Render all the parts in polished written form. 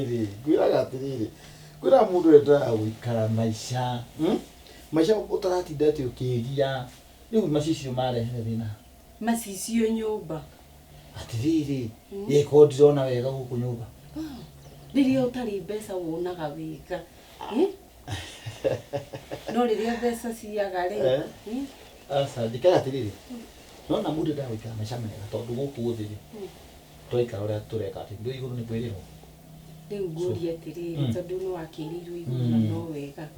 atiriri. Gwiraga atiriri. Gwira mundu enda guikara maisha. Maisha utaratinda ati ukiria. Riu macicio marehe thina. Macicio nyumba. Atiriri. Yeko ndirona wega guku nyumba. Riria utari mbeca wonaga wega. No riria mbeca ciaga ri. Asa ndikaga atiriri. No na mundu enda guikara maisha mega tondu guku uthiri. Toika uria tureka ati ndio iguru ni kwiriro. Riu nguria atiriri tondu no akirirwo iguru no wega.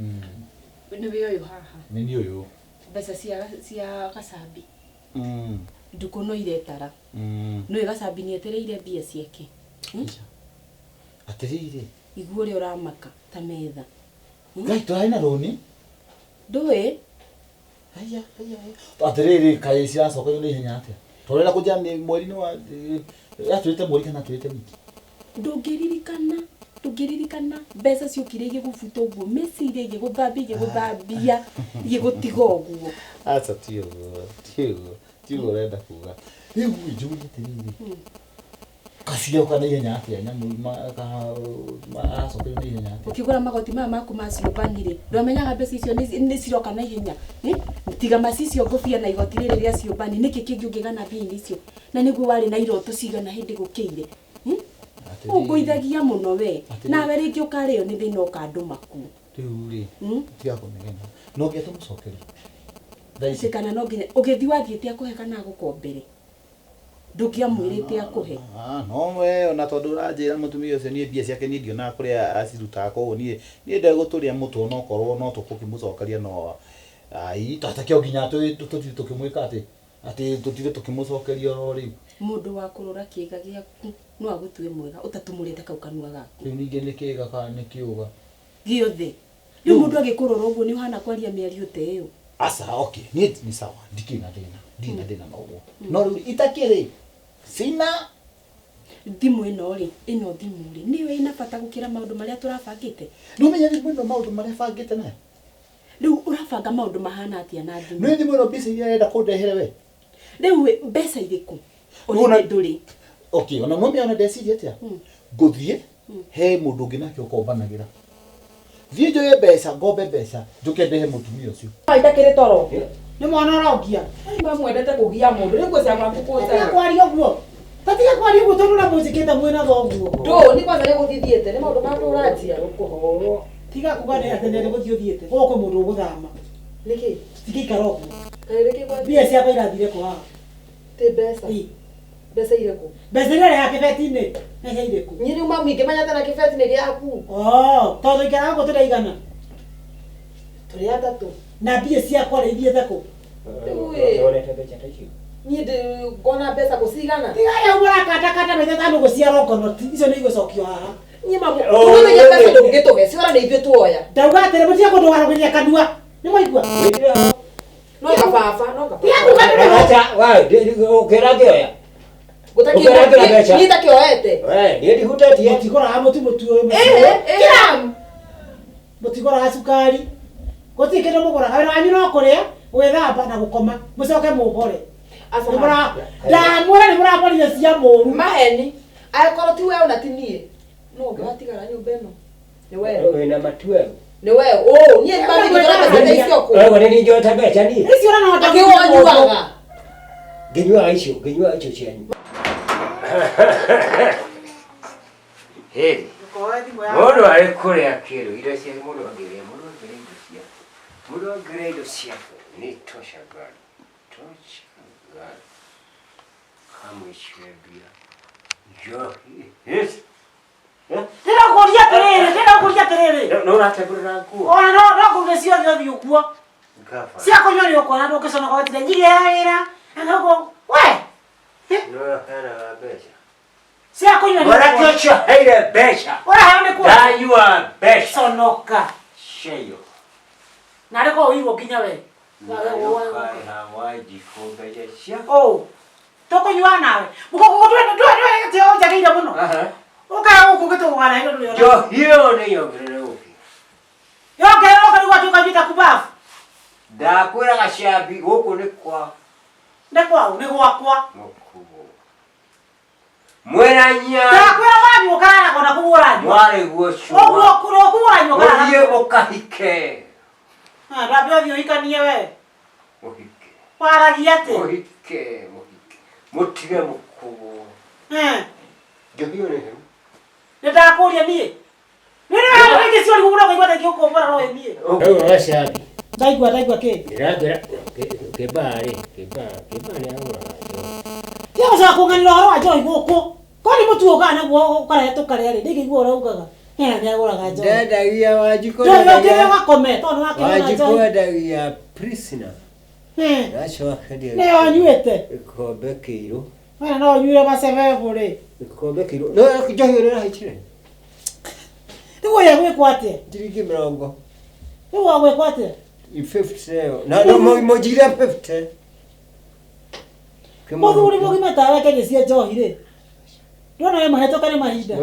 Ni we uyu haha. Ni uyu. Mbeca cia gacambi. Nduku no iretara. No gacambi ni etereire mbia ciake. Atiriri. Igua uri uramaka ta metha. Ngai turaina roni? Ndui. Aya. Atiriri kai ciracoka ni hinya atia. Torera kuja ni mweri ni wa aturite mweri kana aturite wiki. Ndungiririkana mbeca ciukire igigubuta uguo mecire igiguthambia igigutiga uguo. Acha tio urenda kuga. Riu njugire atiriri. Kacio kana ihenya atia nyamu aracoka ni ihenya atia. Ukigura magoti maku maciumbanire ndwamenyaga mbeca icio ni ciroka na ihenya. Tiga macicio ngufia na igoti riri ria ciumbani niki kingi ungigana mbia icio na niguo wari na iroto cigana hindi gukire. Unguithagia muno we nawe ringi ukario ni thina ukandumaku. Riu ri tiga kumegena no ngia tumucokeria. Thaici kana no nginya ugithi wathiite akuhe na gukombere. Ndukiamwirite akuhe. No we ona tondu uranjira mutumia ucio ni mbia ciake ni ndiona kuria aciruta ko ni ndeguturia mutu no korwo no tukukimucokeria no ai tatakio nginya tukimwika ati tutire tukimucokeria ro riu. Mundu wa kurora kiega giaku no agutue mwega utatumurite kau kanua gaku. Riu ninge ni kiega ka ni kiuga giothe. Riu mundu agikurora uguo ni uhana kwaria miario te iyo. Asa okay ni sawa ndikina thina no uguo no riu itakiri sina thimu ino ri thimu ri niwe ina bata gukira maundu maria turabangite. Ndumenya thimu ino maundu maria bangite na riu urabanga maundu mahana atia na thimu. Ni thimu ino mbica iria enda kundehere we. Riu mbeca iriku ona nduri. Okay ona mumia ona ndeciria atia nguthie he mundu ungi nake ukombanagira thie njoye mbeca ngombe mbeca njuke ndehe mutumia ucio. Ndakire toro ni mwana urogia ni mwendete kugia mundu ni kwesa mwaku kuza kwari uguo tatiga kwari uguo tondu na muzikite mwina thoguo ndo ni kwanza giguthithiete ni maundu ma turajia rukuhoro tiga kugane atendere guthithiete goko mundu uguthama niki tikikara uguo kaireke kwa bia cia irathire kwa te besa besa ireku besa ile ya kibetine ehe ireku nyiri uma mwingi manyata na kibetine giaku tondu ikara go turaigana turi atatu na bia cia kwara ithie thako urete becha tacio ni de gona besa kusigana tiga ya ubora kata mete tano guciara ukono icio ni igocokio haha nyima mu tumenye pesa ndungituge ciora ni ithu tuoya ndauga atere mutia kundu waragwiria kanua ni mwaigua no kafafa no kafafa tiga kugana acha wa ukiragioya gutakia ni takioete ni ndihutetie mutikora mutu kiram mutikora sukari gotikira mugora kana anyu no kuria gwithamba na gukoma mucoke muhore asomara ndamura ni muraborire cia muru maheni aikoro ti wewe na tinie no ngatigara nyumba ino ni wewe na matwe ni wewe nie mbali kutoka pesa icio ku wewe ni njota becha ni icio na no takiwanyuaga ginywa icio cianyu hey mundu ari kuria kiru ira cia mundu angiria mundu angiria indo ciaku ni tosha gani kamwicibia yes tira kuria terere no urategurira nguo ona no kugecio thio ukuo cia kunywa ni ukona ndo kesona kwa tire njire era anago we no hana becha cia kunywa ni ora kiocho haire becha ora haone kwa danyua becha sonoka sheyo nareko uiwo kinya we tokunywa nawe muko twe jagira muno ukaya ukugeto wala hilo ndio jo hiyo ni yongere uki yoke ni watu kajita kubafu ndakwira gashabi guku ni kwa ndekwa ni gwakwa mukugo Mweranya. Takwira wanyu kana kona kuburanyu. Wale gwocho. Ogwo kuro kuburanyu kana. Oye bokahike. Rabio byo ikanie we. Mohike. Para giate. Mohike. Mutige mukubu. Jogio ne. Nitakuria nie. Nira ngi sio ngubura kwa ngio ko para roe nie. Ewe washabi. Daigwa ke. Iragira kebare agora. Tio sa ko ngani ro ajo igoko. Ko ni mutu ogana gwo kare to kare ri ndigi gwo raugaga. Ne agora ga jo. Ndadagia wajiko. Ndio ke wakome to no akena jo. Wajiko dagia prisoner. Nacho akadi. Ne onyuete. Ikombe kiro. Wana no nyure basebe bure. Ikombe kiro. No kijohio rera hichire. Tiwo ya gwe kwate. Dirigi mrongo. Tiwo gwe kwate. 50 na no mojira 50. Muthuri mugimeta wake gĩcia njohi rĩ. Ndona we mahetoka nĩ mahinda.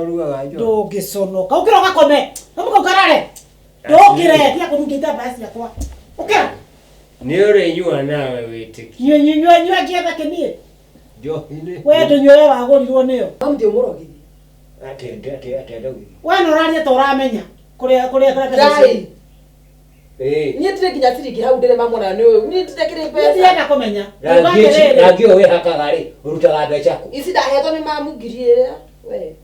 Rugaga njohi. Ndũngĩconoka. Ũkĩra ũgakome. Ũmuka ũkarare. Ndũkĩre tiga kũrungĩte mbasi yakwa. Ũkĩra. Nĩ ũrĩnyua nawe wĩtĩki. Nyua kĩetha kĩniĩ. Njohi-inĩ. We ndũnyue we wagũrirwo nĩyo. Amthi ũmũrogi. Atenda. We no ũraria ta ũramenya. Kũrĩa Dai. Niĩ ndire nginya ciringi hau ndĩrĩ mamona nĩ ũyũ. Niĩ ndire kĩrĩ mbeca. Ndienda kũmenya. Rangi ũyũ wĩhakaga rĩ, ũrutaga mbeca kũ? Ici ndahetwo nĩ mamu ngiri ĩrĩa. We.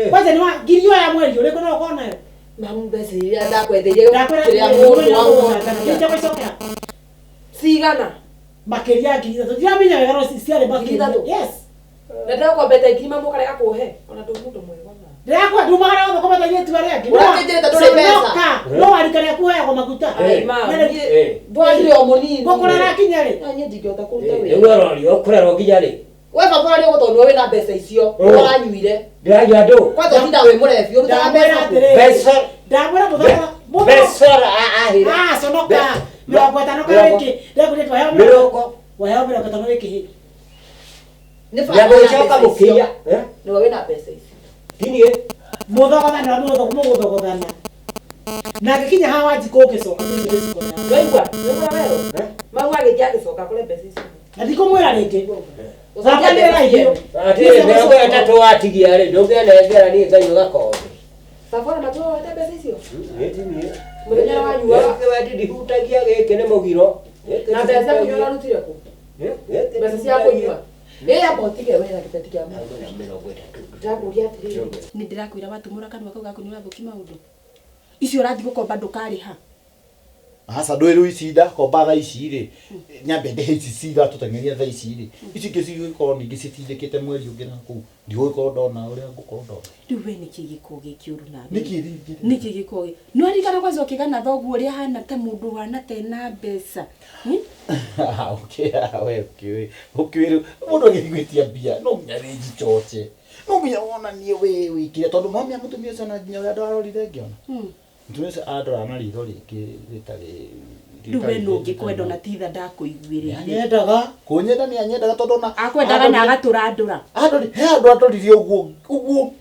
Kwanza nĩ wa ngiri ya mweri ũrĩkũ no ũkona nayo. Mamu mbeca iria ndakwendeire kĩrĩa mũndũ wa cigana. Makĩria ngiri ithatũ. Ndiramenya wega no ciarĩ makĩria. Yes. Na ndĩrakwambete ngiri mamu karega kũhe. Ona ndũ mũndũ mwega. Ndakwa ndumagara gotho koma tanyie tu ari angi. Ũrakĩnjĩrĩte ndũrĩ mbeca. No arikare kuoya maguta. Ndwari o mũnini. Gũkũrera kinya rĩ. Niĩ ndingĩhota kũruta wĩra. Nĩ ũrorio ũkũrerwo nginya rĩ. We baba ũrĩa ũgũtondwo wĩna mbeca icio. Ũranyuire. Ndĩragia andũ. Kwanza ũtinda wĩ mũrebi ũrutaga mbeca. Benson. Ndamwĩra mũthaka. Benson ahira. Sonoka. Mĩrongo ĩtano kana wiki. Ndakũria twaheo mĩrongo. Waheo mĩrongo ĩtano wiki hĩ. Nĩgũcoka mũkĩia. Nĩ wĩna mbeca icio. Tinie. Mũthogotha mũgũthogothana. Na ngĩkinya haha wanjikũ ũgĩcoka. Waigua, nĩgũra werũ. Mau agĩthiĩ agĩcoka kũrĩ mbeca icio. Na ndikũmwĩra rĩngĩ. Ũcokia mbeca icio. Atĩ mĩrongo ĩtatũ watigia rĩ, ndũngĩanengera niĩ ngai ũgakorwo. Safari na tuwa wete mbeca icio. Tinie. Mũthenya wanyua. Wendi ndihutagia gĩkĩ nĩ mũgiro. Na mbeca cia kũnyua ũrarutire kũ? Mbeca cia kũnyua. Botige wĩra gĩteti kĩa mũndũ. Ndakũria atĩrĩrĩ. Nĩ ndĩrakwĩra watũmũra kanua kau gaku nĩ wathũki maũndũ. Icio ũrathiĩ gũkomba ndũkarĩha. Hasa ndwĩrĩ icinda komba thaa ici rĩ. Nyambe ndehe ici cira tũteng'eria thaa ici rĩ. Ici ingĩ cigũkorwo ningĩ citindĩkĩte mweri ũngĩ na kũu. Ndigũgĩkorwo ndona ũrĩa ngũkorwo ndona. Rĩu we nĩkĩ gĩko gĩkĩũru na Nĩkĩ gĩko gĩ. Nĩ waririkana kwanza ũkĩgana thoguo ũrĩa hana ta mũndũ wana tena mbeca. Ũkĩwĩ mũndũ agĩthigwĩtia mbia no nginya rĩnjicoche. No nginya wonanie wĩ wĩkire tondũ mami mũtumia ũcio na nginya ũrĩa ndarorire ngĩona. Mũtumia ũcio andora na ritho rĩngĩ rĩtarĩ. Rĩu we nũ ũngĩkwenda ona titha ndakũiguĩrĩire. Nyendaga. Kũnyenda nĩ anyendaga tondũ ona akwendaga na agatũrandũra. He andũ atũririe ũguo.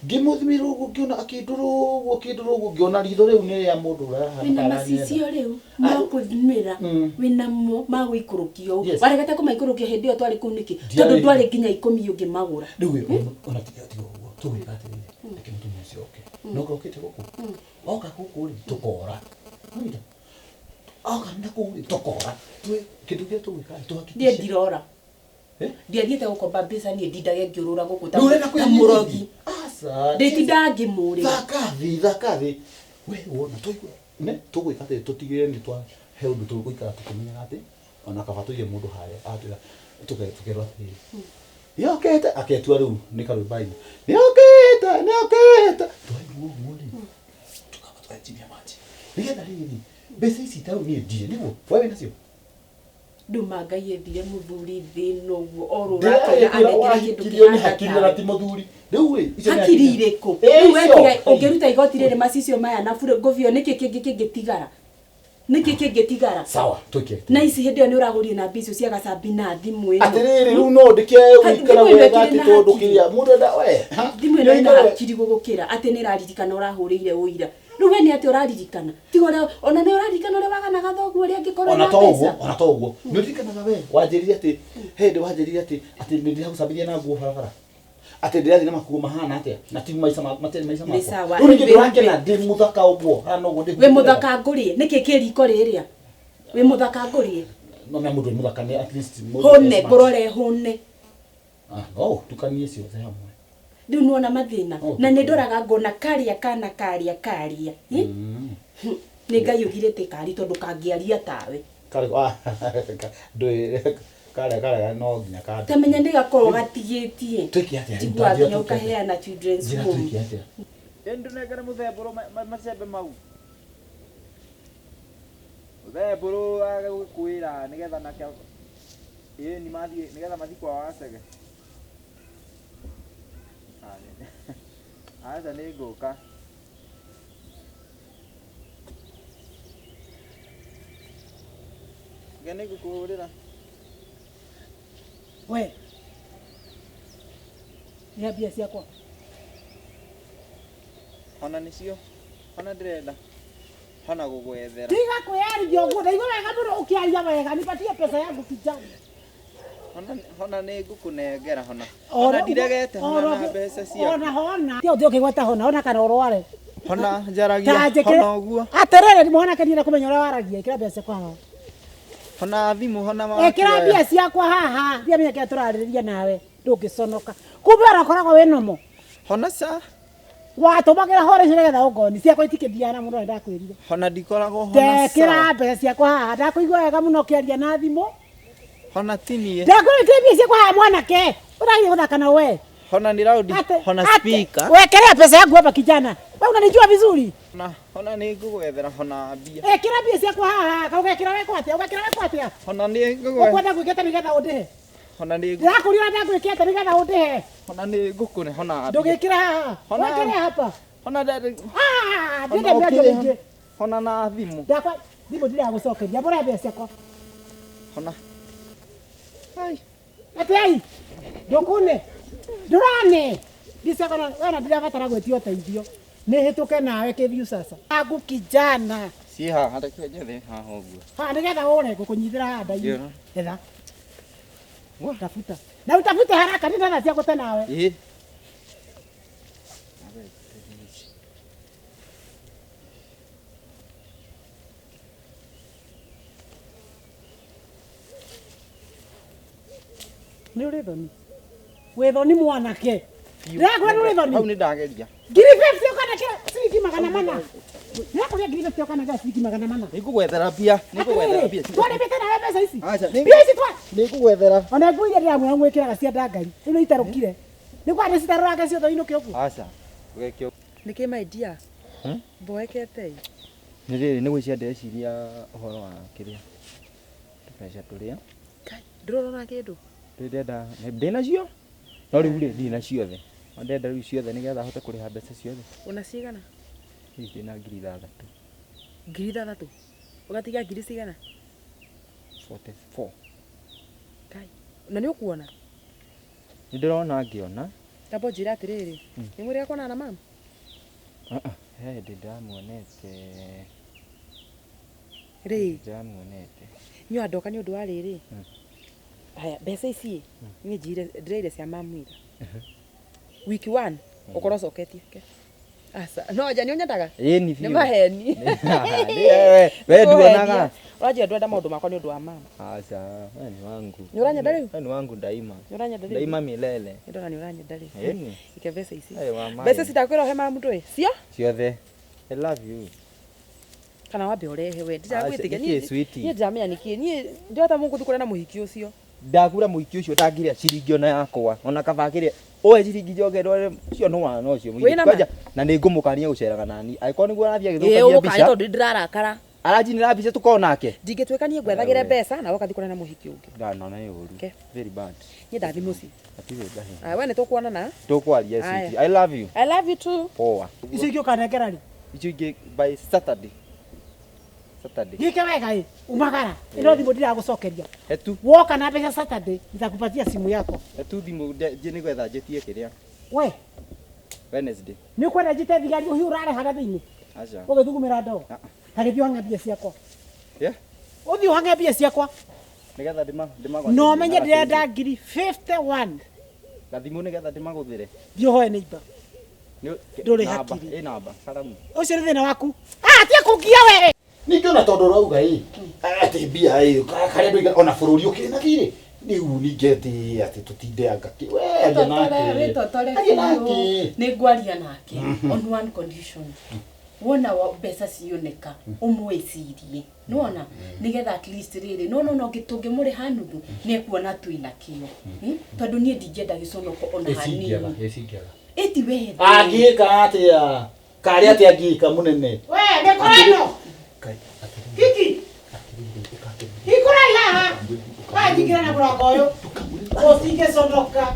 Ngĩmũthimĩra ũguo ngĩona akĩndũrwo ũguo ngĩona ritho rĩu nĩ rĩa mũndũ ũrahana. Wĩna macicio rĩu makũthimĩra wĩnamo magũikũrũkia ũũ. Waregete kũmaikũrũkia hĩndĩ ĩyo twarĩ kũu nĩkĩ? Tondũ ndwarĩ nginya 10 ũngĩmagũra. Rĩu ona tiga ũguo tũgwĩka atĩrĩrĩ. Reke mũtumia ũcio oke. No gokĩte gũkũ. Oka gũkũ rĩ tũkora. Oka na kũu tũkora. Kĩndũ kĩrĩa tũgwĩka tũhakikishe. Ndiĩ ndirora. Ndiathiĩte gũkomba mbeca niĩ ndindage ngĩũrũra gũkũ ta mũrogi. Ndĩtindaga ngĩmũrĩra. Thaka thĩ. We wona tũgwĩka atĩ tũtigĩrĩre nĩ twahe ũndũ tũgũikara tũkĩmenyaga atĩ ona kaba tũige mũndũ harĩa atwĩra tũkerwo atĩrĩrĩ. Nĩokĩte aketua rĩu nĩ karũmba-inĩ. Nĩokĩte. Twaigua ũguo rĩ. Tũkamba twanjimia manji. Nĩgetha rĩrĩ mbeca ici tarĩu niĩ ndirĩ nĩguo we wĩ nacio. Nduma Ngai ethire mũthuri thĩna ũguo orũratona anengera kĩndũ kĩhana ti mũthuri. Rĩu ĩ hakiri irĩkũ? Rĩu wetiga ũngĩruta igoti rĩrĩ macicio maya na bure ngobio nĩkĩ kĩngĩtigara? Nĩkĩ kĩngĩtigara? Sawa twĩke. Na ici hĩndĩ ĩyo nĩ ũragũrire na mbicio cia gachambi na thimũ ĩno. Atĩrĩrĩ rĩu no ndĩke ũikara wega atĩ tondũ kĩrĩa mũndũ enda we. Thimũ ĩno ĩna hakiri gũgũkĩra atĩ nĩ ĩraririkana ũrahũrĩire ũira. Rĩu we nĩ atĩ ũraririkana. Tiga ũrĩa ona nĩ ũraririkana ũrĩa waganaga thoguo ũrĩa angĩkorwo na mbeca. Ona to ũguo. Nĩ ũririkanaga we wanjĩrire atĩ Hende wajeria ati ndio kusabiria na nguo barabara. Ati ndirathi na makuo mahana atia na ti maisha materi maisha mako. Uri ndio wake na ndi muthaka uguo hana uguo ndi. We muthaka ngurie niki kiriko riria. We muthaka ngurie. No me mundu muthaka ni at least hone borore hone. No tukanie cio the hamwe. Ndiu nuona mathina na ni ndoraga ngona karia kana karia. Ni ngai ugirite kari tondu kangiaria tawe. Kare ndui kare no nginya kare. Tamenya ndigakorwo gatigitie. Twiki atia. Tigwa nginya ukaheana children's home. Twiki atia. Ndu negere muthemburu macembe mau. Muthemburu agakwira nigetha nake ni mathie nigetha mathi kwa wacege. Aza ni nguka. Gane gukurira. We. Ya bia ciakwa. Ona nicio. Ona ndirenda. Ona gugwethera. Tiga kwĩarithia ũguo, ndaigua wega mũno ũkĩaria wega, nipatie pesa yangu kijana. Ona nĩ ngũkũnengera hona. Ona ndiregete hona na mbeca ciaku. Hona. Ti ũthiĩ ũkĩgweta hona kana ũrware. Hona njaragia hona ũguo. Atĩrĩrĩ mwanake nĩ kũmenya ũrĩa waragia, ĩkĩra mbeca ciakwa haha. Hona thimũ hona ma. Ĩkĩra mbia ciakwa haha, ndiamenya kĩrĩa tũrarĩrĩria nawe, ndũngĩconoka. Kumbe ũrakoragwo wĩ nomo. Hona sa. Watũmagĩra hore icio nĩgetha ũngoni, ciakwa itikĩthiana mũno nĩ ndakwĩrire. Hona ndikoragwo hona sa. Ĩkĩra mbeca ciakwa haha, ndakũigua wega mũno ũkĩaria na thimũ. Hona tinie. Ndakũrĩtie mbia ciakwa haha mwanake, ũrathiĩ gũthaka na we. Hona ni raundi, hona speaker. Wekelea pesa yangu hapa kijana. Wewe unanijua vizuri. Hona ni ngugwethera hona mbia. Kira mbia ciakwa haha, kaugekira weko atia, ugekira weko atia. Hona ni ngugwe. Ukwenda gwiketa nigetha undihe. Hona ni ngugwe. Ndakuria ndagwiketa nigetha undihe. Hona ni ngukune hona. Ndugikira haha. Wekelea hapa. Hona ndende. Ndende mbia nyingi. Hona na thimu. Ndakwa thimu ndira gucokeria, bora mbia ciakwa. Hona. Hai. Atei. Ndukune. Ndurane. Ndisakana wana ndirabatara gwetio teithio. Nĩ hĩtũke nawe kĩthiu sasa. Aku kijana. Si ha hata kĩnyethe haha ũguo. Ha nigetha ũre ngũkũnyithĩra handa-inĩ. Etha. Wa tafuta. Na utafute haraka nenda na cia gũte nawe. Nĩ ũrĩ thoni. Wĩ thoni mwanake. Ndakũra nĩ ũrĩ thoni. Hau nĩ ndageria. Ngiri 50 ũkana kĩ ciringi 400. Ndakũria ngiri 50 ũkana kĩ ciringi 400. Nĩngũgwethera mbia. Nĩngũgwethera mbia. Twone mbete na mbeca ici. Acha. Mbia ici twa. Nĩngũgwethera. Ona nguire ndĩramwĩra mwĩkĩraga cia ndangai. Rĩu nĩ itarũkire. Nĩ kwa nĩcitarũraga ciothe inũke ũguo. Acha. Gwekio. Nĩkĩ my dear? Mboekete. Nĩ rĩrĩ nĩ gwĩcia ndĩreciria ũhoro wa kĩrĩa. Tũbeca tũrĩa. Ndũrona kĩndũ. Ndĩrenda ndĩnacio. No rĩu rĩ ndina ciothe. Ndĩrenda rĩu ciothe nĩgetha hote kũrĩha mbeca ciothe. Una cigana? Hihi ndĩna ngiri 6. Ngiri 6. Ũgatiga ngiri cigana? 44. Kai. Na nĩ ũkuona? Nĩ ndĩrona ngĩona. Tambo njĩra atĩrĩrĩ. Nĩ mũrĩ akona na mama? He ndĩramuonete. Rĩ. Ndĩramuonete. Nyua ndoka nĩ ũndũ wa rĩrĩ. Haya, mbeca ici nĩ ndĩreire cia mamu ira. Week 1 ũkorwo coketie ke. Asa, no nja nĩ ũnyendaga? Ĩni biũ. Nĩ maheni. We nduonaga. Ũranjĩra ndwenda maũndũ makwa nĩ ũndũ wa mama. Acha, we ni wangu. Nĩ ũranyenda rĩu? We ni wangu daima. Nĩ ũranyenda rĩu? Daima milele. Ndona nĩ ũranyenda rĩu. Ĩni. Ike mbeca ici. Mbeca citakwĩra ũhe mamu ndũĩ? Cio? Ciothe. I love you. Kana wambe ũrehe we. Ndĩragwĩtĩkia niĩ ndĩramenya nĩkĩ. Niĩ ndĩrota mũgũthiĩ kũrĩa na mũhiki ũcio. Ndagura mũhiki ũcio ũtangĩrĩa ciringi ona yakwa. Ona kaba kĩrĩa. Oe ciringi njogerwo cio no wana ũcio mũhiki. Kwanja na nĩ ngũmũkania gũceraga nani. Angĩkorwo nĩguo arathiĩ agĩthũkagia mbica. Ũkanya tondũ ndĩrarakara. Aranjinĩra mbica tũkorwo nake. Ndingĩtuĩkanie ngwethagĩre mbeca na ũgathiĩ kũrĩa na mũhiki ũngĩ. Ndanona nĩ ũru. Very bad. Niĩ ndathi mũciĩ. Atirĩ ndahe. Aya we nĩ tũkuonana. Tũkwaria sweetie. I love you. I love you too. Poa. Icio ingĩ ũkanengera rĩ? Icio ingĩ by Saturday. Gĩke wega ĩ, umagara. Ĩno thimũ ndiragũcokeria. Hetu. Woka na mbeca Saturday, nitakupatia simu yako. Hetu thimũ nĩgetha njĩtie kĩrĩa. We. Wednesday. Nĩ ũkwenda njĩte thigari ũhiũ ũrarehaga thĩinĩ? Acha. Ũgĩthugumĩra ndoo. Ta gĩthiĩ ũhange mbia ciakwa. Yeah. Ũthiĩ ũhange mbia ciakwa. Nigetha ndima no menye ndirenda ngiri 51 gathimu nigetha ndimaguthire thio hoe neighbor nduri namba hakiri namba salamu ucio ni thina waku tia kungia we Ningiona tondu rauga ati mbia kare ndu ona bururi ukina thiri riu ningeti ati tutindeanga ki we aria nake ni ngwaria nake on one condition wona mbeca cioneka umwicirie nona nigetha at least riri no gitunge muri hanuthu ni kuona twina kio tondu nie ndingenda giconoko ona hanini eti we agika atia kari atia agika munene we ndekoreno kiki ikora haha wajikira na buroko uyu usinge sondoka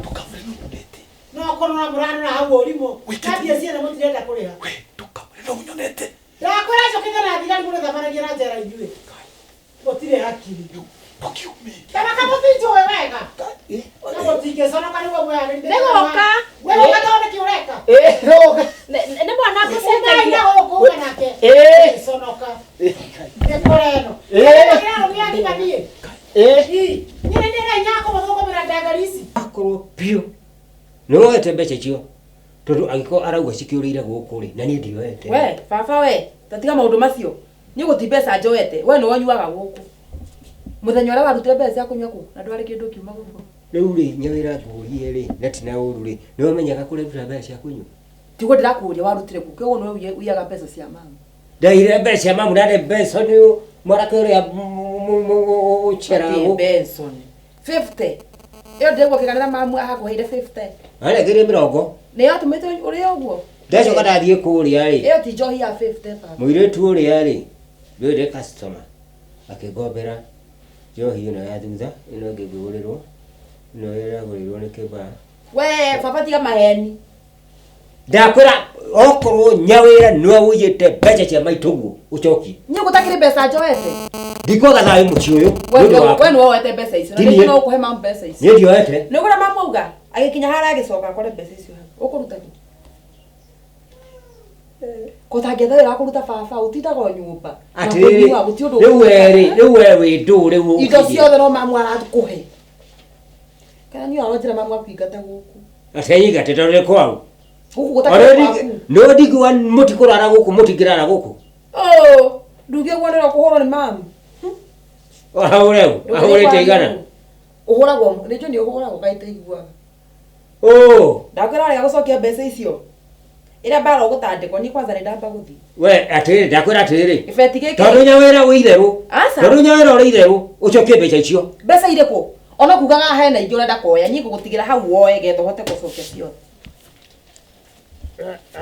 no korona burano na hau urimo kathie ciana mutirenda kuriha no unyonete ndakora cokitha na thigari kure thamanagia na njera ijue gutire hakiri ndokiume kana kamutinjo wega na gutinge sonoka ni wewe agirite negoka wewe gatone kiureka roga ne mwana kusema ina akusenga huko nake sonoka nekoreno ngira rumiani kadie nyine nyako mathoko miradangarisi Akorwo pio. No ete mbeca cio. Tondu angiko arauga cikiurire guku ri na ni ndioete. we baba we tatiga maundu macio ni guti mbeca njoete we no wanyuaga guku muthenya ura warutire mbeca kunywa ku na ndwari kindu kiuma guku Riu ri nyawira ngurie ri na tina uru ri ni wamenyaga kureruta mbeca kunywa. tigo ndirakuria warutire ku kego no uyaga mbeca cia mama Ndaire mbeca mamu na Benson ni mwaraka uria uchera Ati guku. Benson 50 iyo ndego kiganira mamu ahakuheire 50 Ara gire mirongo. ni atumite uri uguo Ndacoka ndathie kuria ri. iyo ti njohi ya 50 baba Muiretu uria ri. Ndire customer. Akigombera njohi ino ya thutha ino ngigurirwo. No iragurirwo ni kibaa. we baba tiga maheni Ndakwira okorwo nyawira no wiyete mbeca cia maitugu ucoki. ni gutakire mbeca njoete Ndikoga thayo muci uyu. we no wete mbeca icio na no kuhe mamu mbeca icio Ni ndioete. ni gura mamu auga agikinya hara agicoka akore mbeca icio ukuruta ki kotangetha ira kuruta baba utitago nyumba Atiri riu we ndu riu indo ciothe no mamu aratukuhe kana ni arotira mamu akuingata guku atenyiga tetore kwao. guku gutakire No digwa mutikurara guku mutigirara guku. ndugie gwonera kuhoro ni mamu Ahurete igana. uhuragwo nijo ni uhuragwo gaite igua ndakwira ari gucokia mbeca icio ira bara gutandikwo ni kwanza ni ndamba guthi We atiri ndakwira atiri. ifeti giki Tondu nyawira wi itheru. Tondu nyawira uri itheru ucokie mbeca icio. mbeca iriku ona kugaga hena ingi urenda kuoya nyingo gutigira hau woe getho hote gucokia ciothe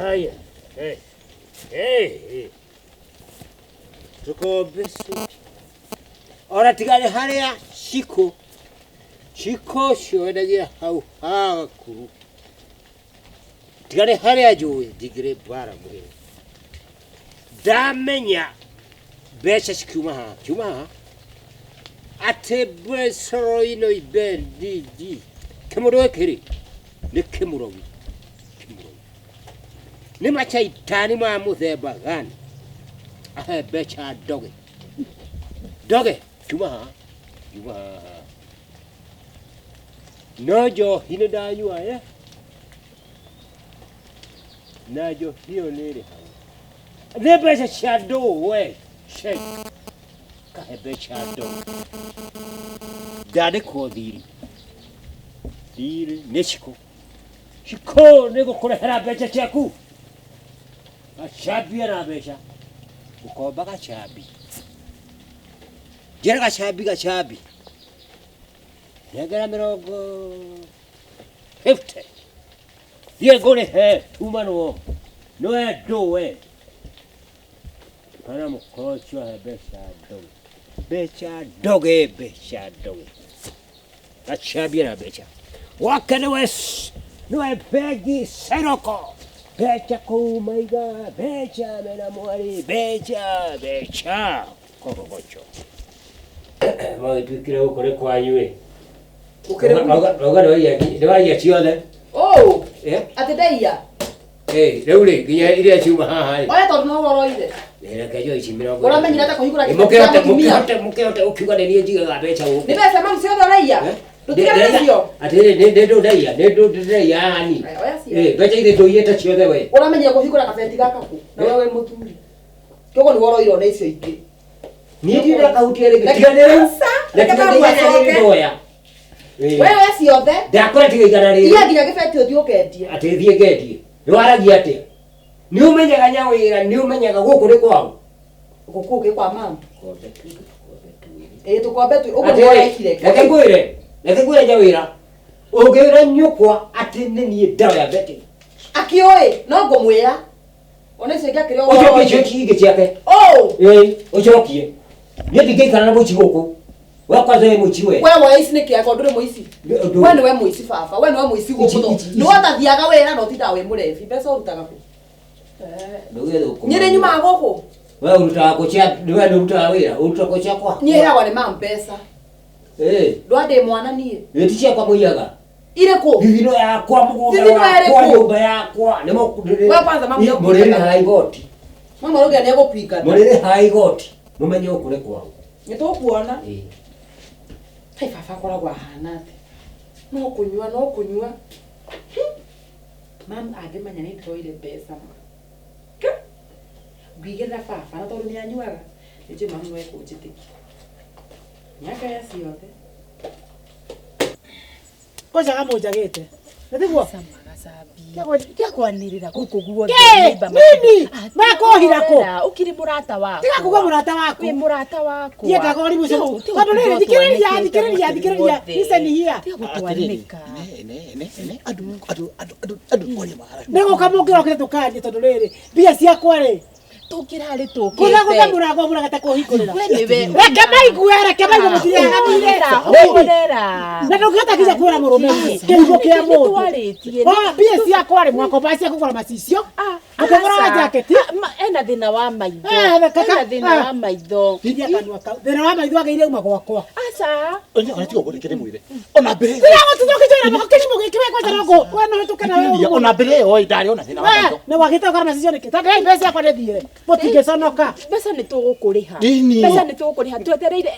Aya. Tukobesu. Ora tigare haria shiko. Shiko shodagia hau haku. Tigare haria joe digire bara mure. Damenya. Besha shikuma ha. Kuma ha. Ate besoro ino ibendi di. Kemuro kiri. Ni kemuro. Ni macha itani ma muthemba gani. Ahe becha doge. Doge. Kuma ha. Kuma ha. Nojo hino da yua ya. Najo hiyo nere ha. Ne becha shadow we. Shake. Kahe becha doge. Dade ko diri. Diri neshiko. Shiko nego kurehera becha chaku. Gachabi na becha. Ukoba gachabi. Jera gachabi. Negera mirongo 50. Ye gone he tumano. No e do we. Ana mkocho he becha doge. Becha doge. Gachabi na becha. Wakane wes. No e pegi seroko. Becha kumaiga, becha mena mwari, becha. Koko gocho. Mwa tukire ukore kwanywe. ukire Oga no ya ciothe. ati ndeia Riu ri nginya iria ciuma haha ri. oya tondu no woroire Nĩreke yo ici mĩrongo. Ũramenyire hata kũhingũra mũkĩhote ũkiuga nĩ niĩ njigaga mbeca gũkũ. Nĩ mbeca mamu ciothe ũraiya? Ndũtiganĩcio. Atĩrĩrĩ nĩndũndaiya hani. Mbeca irĩ ndũiyĩte ciothe we. Ũramenyire kũhingũra kabeti gaka kũ? Na wewe mũthuri. Kĩogo nĩ woroirwo nĩ icio ingĩ. Niĩ ndiũrĩa kahutia rĩngĩ. Tiganĩra. Wewe ciothe. Ndakora tiga igana rĩrĩ. Iya nginya gĩbeti ũthiĩ ũkendie. Atĩ thiĩ ngendie. Nĩwaragia atĩa? Nĩũmenyaga nyawĩra, nĩũmenyaga gũkũ nĩ kwao. Gũkũ gĩ kwa mamu. Tũkombe tu. Reke ngwĩre nyawĩra. Ũngĩra nyũkwa atĩ nĩ niĩ ndaoya beti. Akĩoĩ, no ngũmwĩra. Ona icio ingĩ akĩrĩ Ũcokie icio ingĩ ciake. Ũcokie. Niĩ ndingĩikara na mũici gũkũ. We kwanza we mũici we. We ici nĩ kĩago ndũrĩ mũici. We nĩwe mũici baba, we nĩwe mũici gũkũ. Nĩwatathiaga wĩra na ũtindaga wĩ mũrebi. Mbeca ũrutaga kũ? Nyĩrĩ nyumaga gũkũ. We ũrutaga kũ cia, we nĩũrutaga wĩra, ũrutaga kũ ciakwa. Niĩ heagwo nĩ mamu mbeca. Ndwandĩ mwana niĩ. Ti ciakwa mũiyaga. Irĩkũ? Thithino yakwa, mũgũnda wakwa, nyũmba yakwa. We kwanza mamu mũrĩrĩ haha igoti. Mama rũgĩa nĩ egũkũingata. Mũrĩrĩ haha igoti. Mũmenye gũkũ nĩ kwao. Nĩtũkuona. Hai baba akoragwo ahana atĩ. No kũnyua. Mamu angĩmenya nĩ ndoire mbeca. Ngĩigĩrĩra baba na tondũ nĩanyuaga. Nĩnjũĩ mamu no ekũnjĩtĩkia. Miaka ya ciothe. Kwanza kama hujagete. Ndio. Gakwanĩrĩra gũkũ guothe. Nini? Makohira ko. Ukiri murata wako. Tiga kuga murata wako. Wĩ murata wako. Ye kagori mucio. Tondũ nĩ thikĩrĩria. Listen here. Gũtwanĩka. Andũ kore mahara. Nego kama ũngĩrokire tukanje tondũ rĩrĩ. Mbia ciakwa rĩ. Tukirarĩ tukĩte. Kuga mũrango mũragata kũhingũrĩra. We nĩwe. Reke maigue mũtirĩaganire. Hũrĩra. Na ndũngĩhota kinya kwĩra mũrũme kĩhumo kĩa mũndũ. Mbia ciakwa rĩ mwakomba cia kũgũra macicio. Ũkagũra jaketi. Ena thĩna wa maitho. Ena thĩna wa maitho. Thĩna wa maitho agĩire uma gwakwa. Aca. Ona tiga gũrekere mwĩre. Ona mbere. Tiga gũtuthũkĩra mako kĩrimo gĩkĩwe kwanza roko. We no hĩtũkana wewe. Ona mbere ĩyo ndarĩ ona thĩna wa maitho. Na wagĩte ũkara macicio nĩkĩ? Tandai mbeca yakwa ndĩthire. Mũtingĩconoka. Mbeca nĩ tũgũkũrĩha. Nini? Mbeca nĩ tũgũkũrĩha. Twetereire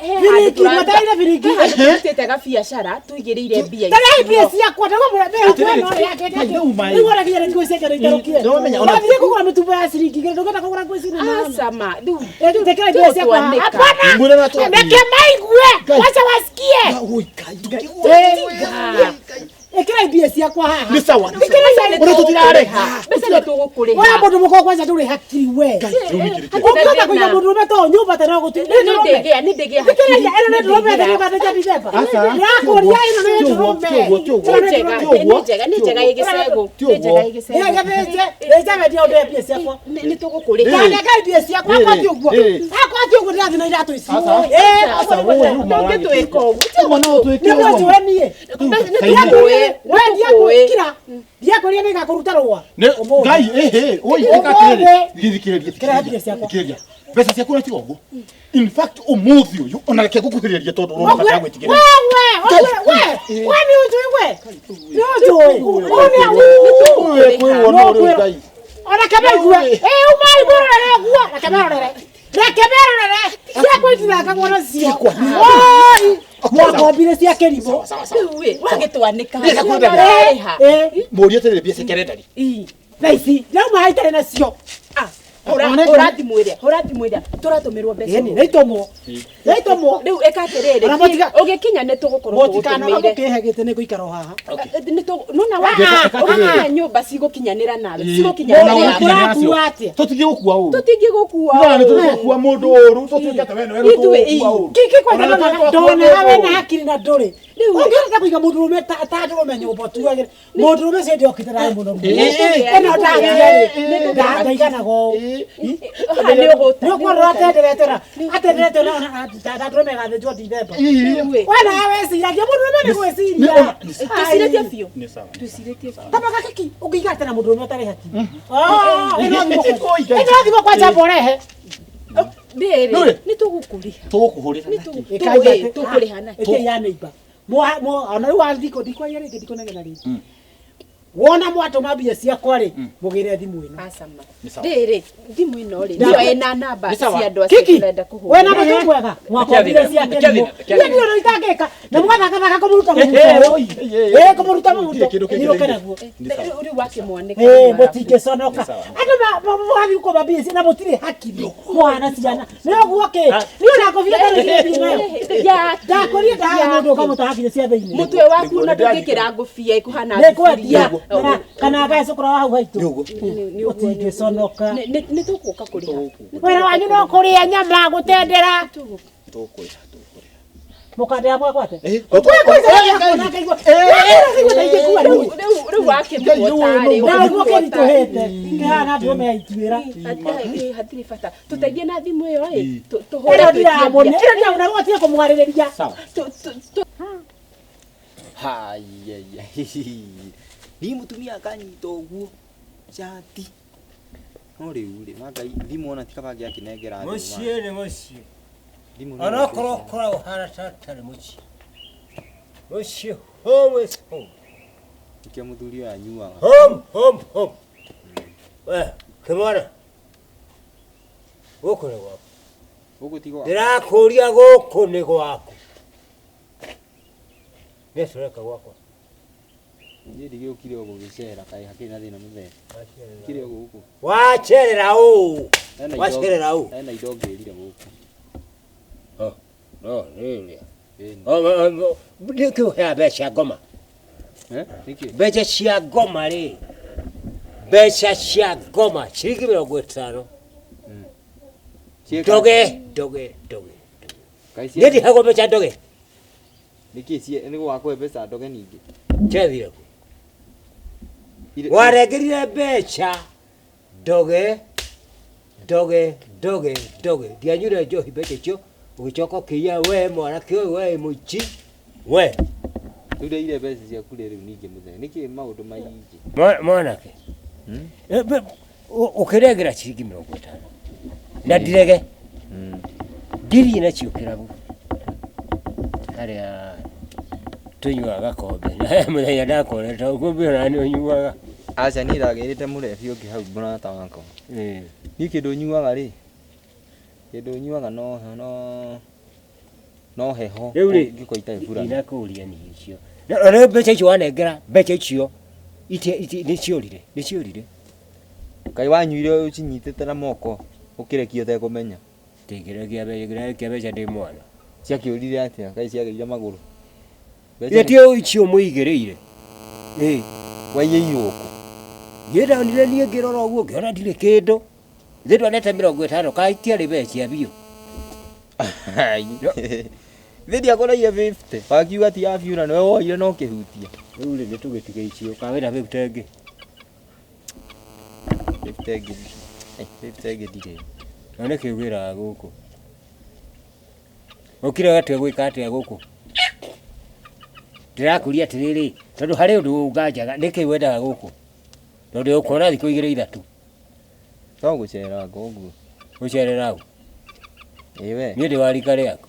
Twetereire biringi. Tũtete gabiacara tũigĩrĩire mbia. Tandai mbia ciakwa ndagwo mũrebe no yake. Nĩ wara kinya ngũ cia kare itarokie. Nĩ kũgũra mĩtumba ya ciringi ngire ndũgata kũgũra ngũ ici na. Asama. Rĩu tekera mbia ciakwa. Hapana. Mbona watu Ndeke maigue. Wacha wasikie. Oi kai. Ekera mbia ciakwa haha. Ni sawa. Ũrĩa tũtirareha. Mbeca nĩ tũgũkũrĩha. Wewe mũndũ mũkoko kwanza ndũrĩ hakiri we. Ũngĩhota kũiga mũndũ ũrũme to nyũmba tena gũtũ. Nĩ ndĩgĩa hakiri. Ĩno nĩ ndũrũme tena ũgatete December. Yakũria ĩno nĩ ndũrũme. Nĩ njega ĩgĩcegũ. Nĩ njega ĩgĩcegũ. Nĩ gabeje. Rĩja media ũndũ mbia ciakwa. Nĩ tũgũkũrĩha. Kana kai mbia ciakwa kwati ũguo. Akwati ũguo ndathi na iratũ ici. Ndũngĩtwĩka ũguo. Nĩ mwajũwe niĩ. Wendia ndiakũria nĩ gakũruta rũa. Ngai oi githikĩrĩria. Mbeca ciaku nĩ tiga ũguo. In fact ũmũthĩ ũyũ ona reke ngũkuhĩrĩria tondũ ũrona ta gwĩtigĩra. We nĩ ũnjũĩ we. Nĩ ũnjũĩ. Ona kamaigue. Umai mũrore guo. Reke merorere. Ciakwĩtira kagwana cio. Oi. Mwakombire cia kĩrimũ. Rĩu wagĩtwanĩka. Mũũrie atĩrĩrĩ mbia ciake arenda rĩ. Na ici ndauma haitarĩ nacio. Hũra thimũ ĩrĩa tũratũmĩrwo mbeca. Nĩitũmwo. Rĩu ĩka atĩrĩrĩ. Ũgĩkinya nĩ tũgũkorwo tũgũtũmĩire. Mũtikana gĩtĩ nĩ gũikara o haha. Nona wa nyũmba cigũkinyanĩra nawe. Cigũkinyanĩra. Tũrakua atĩa? Tũtingĩgũkua ũru. Tũtingĩgũkua. Nĩ tũgũkua mũndũ ũru. Tũtuĩkĩte wena tũgũkua ũru. Kiki kwanza ndona wena hakiri na ndũrĩ. Ũngĩhota kũiga mũndũ ũrũme ta ndũrũme nyũmba tuagĩre. Mũndũ ũrũme cĩ ndĩokĩte nawe mũno. Ĩno ndatiarĩ. Ndaiganaga ũũ. Nĩũkwarora atenderete na ndũrũme gathĩnjwo December. Wena weciragia mũndũ ũrũme nĩ gwĩciria. Twĩcirĩtie biũ. Kama kiki ũngĩiga atĩ na mũndũ ũrũme ũtarĩ hakiri. Ĩno thimo kwanja mborehe. Nĩ tũgũkũrĩha. Tũkũrĩha na. Ĩkĩya neighbor. Ona rĩu wathiko ndikwaia rĩngĩ ndikonagena rĩngĩ. wona mwatuma mbia ciakwa ri mugire thimu ino Asama. Riri, thimu ino ri. Ndio, Ndio ena namba cia andu acio Kiki, turenda kuhura. wena mutu mwega mwakombire cia thimu ndio no itangika na mwathaka kumuruta muto kumuruta muto nirokenaguo Uri wake mwaneke. mutingiconoka andu mwathi ko mbia na mutire hakiri mwana ciana no guoke ni ona kobia kana ndakoria ndaga mundu kamutahakire cia thiini Mutwe waku na ndungikira ngufia ikuhana nekwatia kana gae cukura wa hau haitu utingiconoka ni tukuka kuri wera wanyu no kuria nyama gutendera mukandea mwakwate Uri wake mwotari. na guoke nituhete ngihana ndome aitwira Hatiri fata. Tutaithie na thimu iyo ri. ero ndiramone ero ndiramone gwatia kumwaririria Hayaya. Ni mutumia akanyita uguo. Chati. No riu ri magai thimu ona tikabangi akinengera thimu. Muciĩ muciĩ. Thimu. Ona korokora uhana tatari muciĩ. Muciĩ home is home. Ikia muthuri wa nyuaga. Home. Kimwana. Gũkũ nĩ gwaku. Gũkũ ti gwaku. Ndĩrakũria gũkũ nĩ gwaku. Nĩtũreka gwakwa. Niĩ ndigĩũkire ũguo gĩcera kaĩ hakĩrĩ na thĩna mũthenya. Kire ũguo gũkũ. Wacerera ũũ. Wacerera ũũ. Hena indo ngĩrire gũkũ. No, rĩrĩa. Nĩkĩũhea mbeca ngoma. Nĩkĩ? Mbeca cia ngoma rĩ. Mbeca cia ngoma ciringi 50. Doge. Nĩ ndihagwo mbeca doge. Nĩkĩ cie nĩ gwakwe mbeca ndoge ningĩ. Chethire ku. Warengerire mbeca doge. Ndianyure njohi mbeca icio ũgĩcoka ũkĩiya we mwanake ũyũ we mũici we. Rĩu ndeire mbeca ciaku rĩu ningĩ mũthenya. Nĩkĩ maũndũ maingĩ? Mwanake. Ũkĩrengera ciringi 50. Na ndirege. Ndiri nacio kĩrabu. Harĩa tunyuaga kombe. Na mũthenya ndakoreta ũkũmbĩ ona nĩ ũnyuaga. Aca niĩ ndagĩrĩte mũrebi ũngĩ hau mũrata wakwa. Niĩ kĩndũ nyuaga rĩ. Kĩndũ nyuaga no heho. Rĩu rĩ ngĩkwa itarĩ bura. Ndinakũria nĩ icio. Na mbeca icio wanengera mbeca icio nĩ ciorire. Kaĩ wanyuire ũcinyitĩte na moko ũkĩrekio ũtekũmenya. Tingĩrekia mbeca ndĩ mwana. Ciakĩũrire atĩa? Kaĩ ciagĩire magũrũ. Gĩtio icio mũigĩrĩire. Waiyĩirwo kũ? Ndonire niĩ ngĩrora ũguo ngĩona ndirĩ kĩndũ. Ithuĩ twanete 50 kaĩ itiarĩ mbeca biũ. Ithuĩ ndiakoraire 50. Wakiuga ti ya biũ na nĩwe woire no kĩhutia. Rĩu rĩ nĩtũgĩtige icio kawĩra 50 ĩngĩ. 50 ĩngĩ. 50 ĩngĩ ndirĩ. Na nĩ kĩu wĩraga gũkũ. Ũkire gatwe gwĩka atĩa gũkũ? Ndĩrakũria atĩrĩrĩ, tondũ harĩ ũndũ ũnganjaga nĩ kĩu wendaga gũkũ. Tondũ ũkuona thikũ 2-3. No gũcera ũguo. Gũcerera ũ? Ĩwe. Niĩ ndĩ wa rika rĩaku.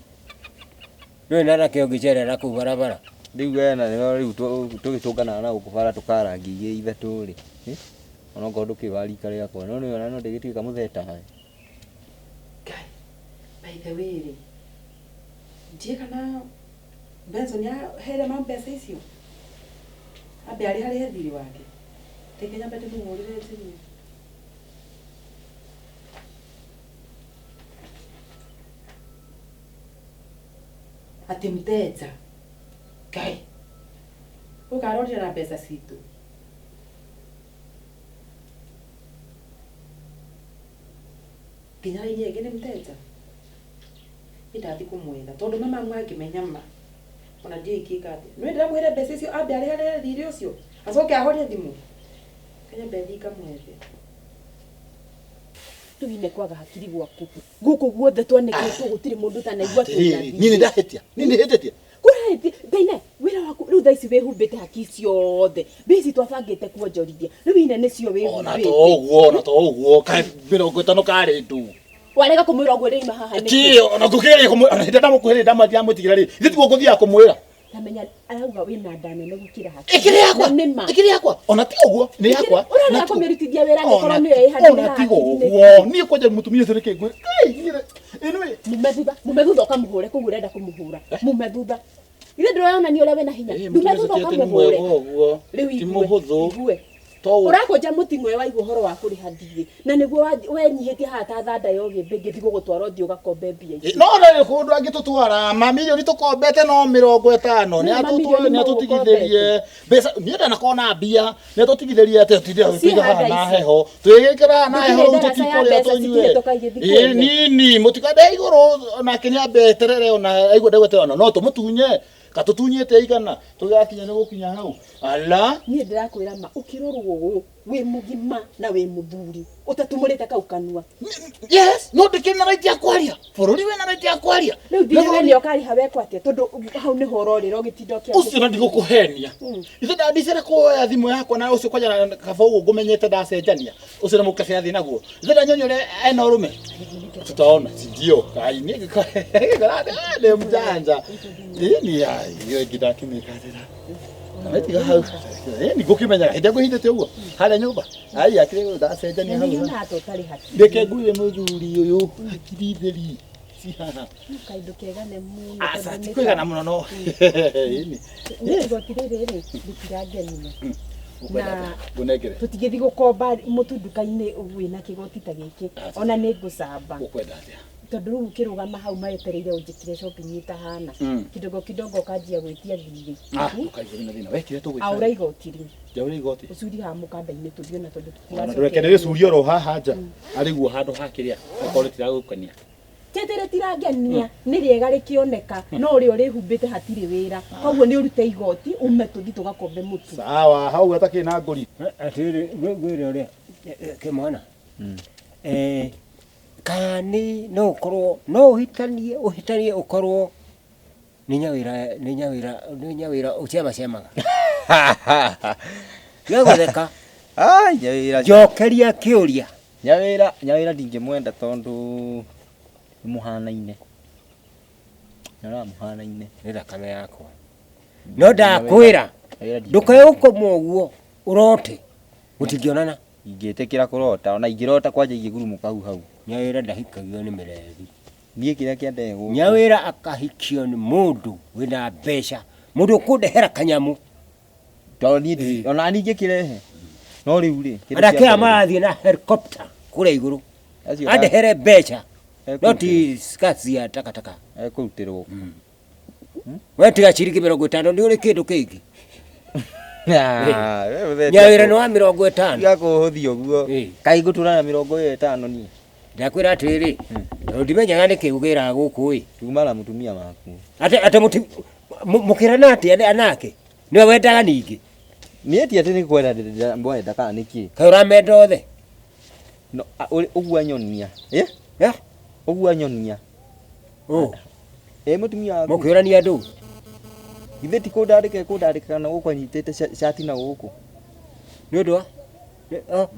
Ndũrĩ na nake ũngĩcerera kũu barabara. Rĩu wena rĩu tũgĩtũngana na gũkũ bara tũkarangi 3 rĩ. Ona ngorwo ndũkĩwa rika rĩakwa no nĩ ona no ndĩgĩtuĩka mũtheta hae. By the way ri. Ndiye kana Benson ya hele mbeca icio. Abe ari harĩ thiri wake. Tekenya bete mũhũrĩre thiri. Ati mteja. Kai. Ukarondera na pesa situ. Kinya yenye gene mteja. Itathi kumwenda. Tondu mama mwake menyama. Ona ndiye ikikate. Nwe ndamwire pesa icio abe ari harĩ thiri ucio. Acoke ahorie thimu. Kenya bethi kamwethe. Tuine kwaga hakiri gwaku. Guku guothe twaneketwo gutire mundu tanaigua twina. Nini ndahetia? Nini hetetia? Kuraheti Beine wira waku riu thaici wihumbite haki ciothe. Bisi twabangite kuonjorithia. Riu ine nicio wihumbite. Ona to uguo kai 50 kare tu. Warega kumwira guo ri mahaha ni. Ti ona ngukire kumwira hita ndamukuhire ndamathia mutigire ri. Ithuĩ guo nguthia kumwira. Kamenya arauga wina ndane ne gukira haki. Ikiri yakwa. Ona ti uguo, ni yakwa. Ora na komeritithia wera ngikoro ni ye handi. Ona ti uguo. Ni kwaje mutumia thirike ngwe. Anyway, mumethuda ukamuhure kugu urenda kumuhura. Mumethuda. Ile ndĩrona ni ũrĩa wĩna hinya. Ndumethuda ukamuhure. Ti muhuthu. Urakonja muting'we wa iguhoro wa kuriha ndithi na niguo wenyihitie haha ta thanda yoge mbingi thigo gutwara thio gakombe mbia ici no na kundu angitutwara mamilioni tukombete no 50 ni atutigithirie mbeca ni ndana kona mbia ni atutigithirie ate tutithia na heho twigikira na heho tutikuria tunyue nini mutikade iguru na kinya beterere ona aigua ndegwete ona no tumutunye katutunyete igana tugakinya ni gukinya hau ala ni ndirakwira ma ukirorwo we mugima na we muthuri utatumurite kau kanua yes no ndikina raiti akwaria bururi we na raiti akwaria riu thire ni okari hawe kwate tondu hau ni hororira gitindo kia ucio na ndigukuhenia ithe ndandicera kuoya thimu yakwa na ucio kwaja kaba uguo ngumenyete ndacenjania ucio na mukabe athi naguo ithe ndanyonyore ena urume tutaona ndio kai ni ne mjanja ni ya yo ngidakimikatira Netiga hau. Ni gukimenya hinde guhindete uguo. Hara nyumba. Ai akire ndacenjania hau. Ni nato tari haki. Ndeke nguire muthuri uyu hakiri theri. Si haha. Kaindo kegane muno. Asa tikwigana muno no. Ini. Ngo tirere nditiragenia. Na gunegere. Tutigithi gukomba mutunduka-ini wina kigoti ta giki. Ona ni ngucamba. Ukwenda atia. Tondu riu ukirugama hau maetereire unjikire shopping itahana kidogo kajia gwitia thiri ukaigire na thina wekire tu gwita aura igotiri jaura igoti ucuri ha mukanda-ini tuthiona tondu turekerere curio ro haha nja ariguo handu hakiria ukore tiragukania tetere tirangenia ni riega rikioneka no uri urihumbite hatiri wira koguo ni urute igoti ume tuthi tugakombe mutu sawa hau ataki na nguri atiri gwire uri kimwana kani no korwo no uhitanie ukorwo ni nyawira ucemaga yagotheka nyawira jokeria kiuria nyawira ndingimwenda tondu muhanaine nara muhanaine ni thakame yakwa no ndakwira ndukae ukomwo uguo urote gutingionana ingitikira kurota ona ingirota kwanja ingigurumuka hau nyawira ndahikagio ni mirethi nie kiria kiande guku nyawira akahikio ni mundu wina mbeca mundu kundehera kanyamu to ni ona ni ngikirehe no riu ri andake amarathie na helicopter kure iguru andehere mbeca no ti skati ya takataka ekurutirwo we tiga ciringi 50 ni uri kindu kingi nyawira no 50 gakuhuthio guo kai gutura na 50 ni ndakwira atiriri ndimenyaga ni kiugira guku ri tumara mutumia maku ate mukirana ati anake niwe wendaga ningi nieti ati ni kwenda mbwenda kana niki kai uramenda othe no uguo nyonia uguo nyonia mutumia mukirania ndu ithe ti kundandika kana guku anyitete shati na guku ni undu wa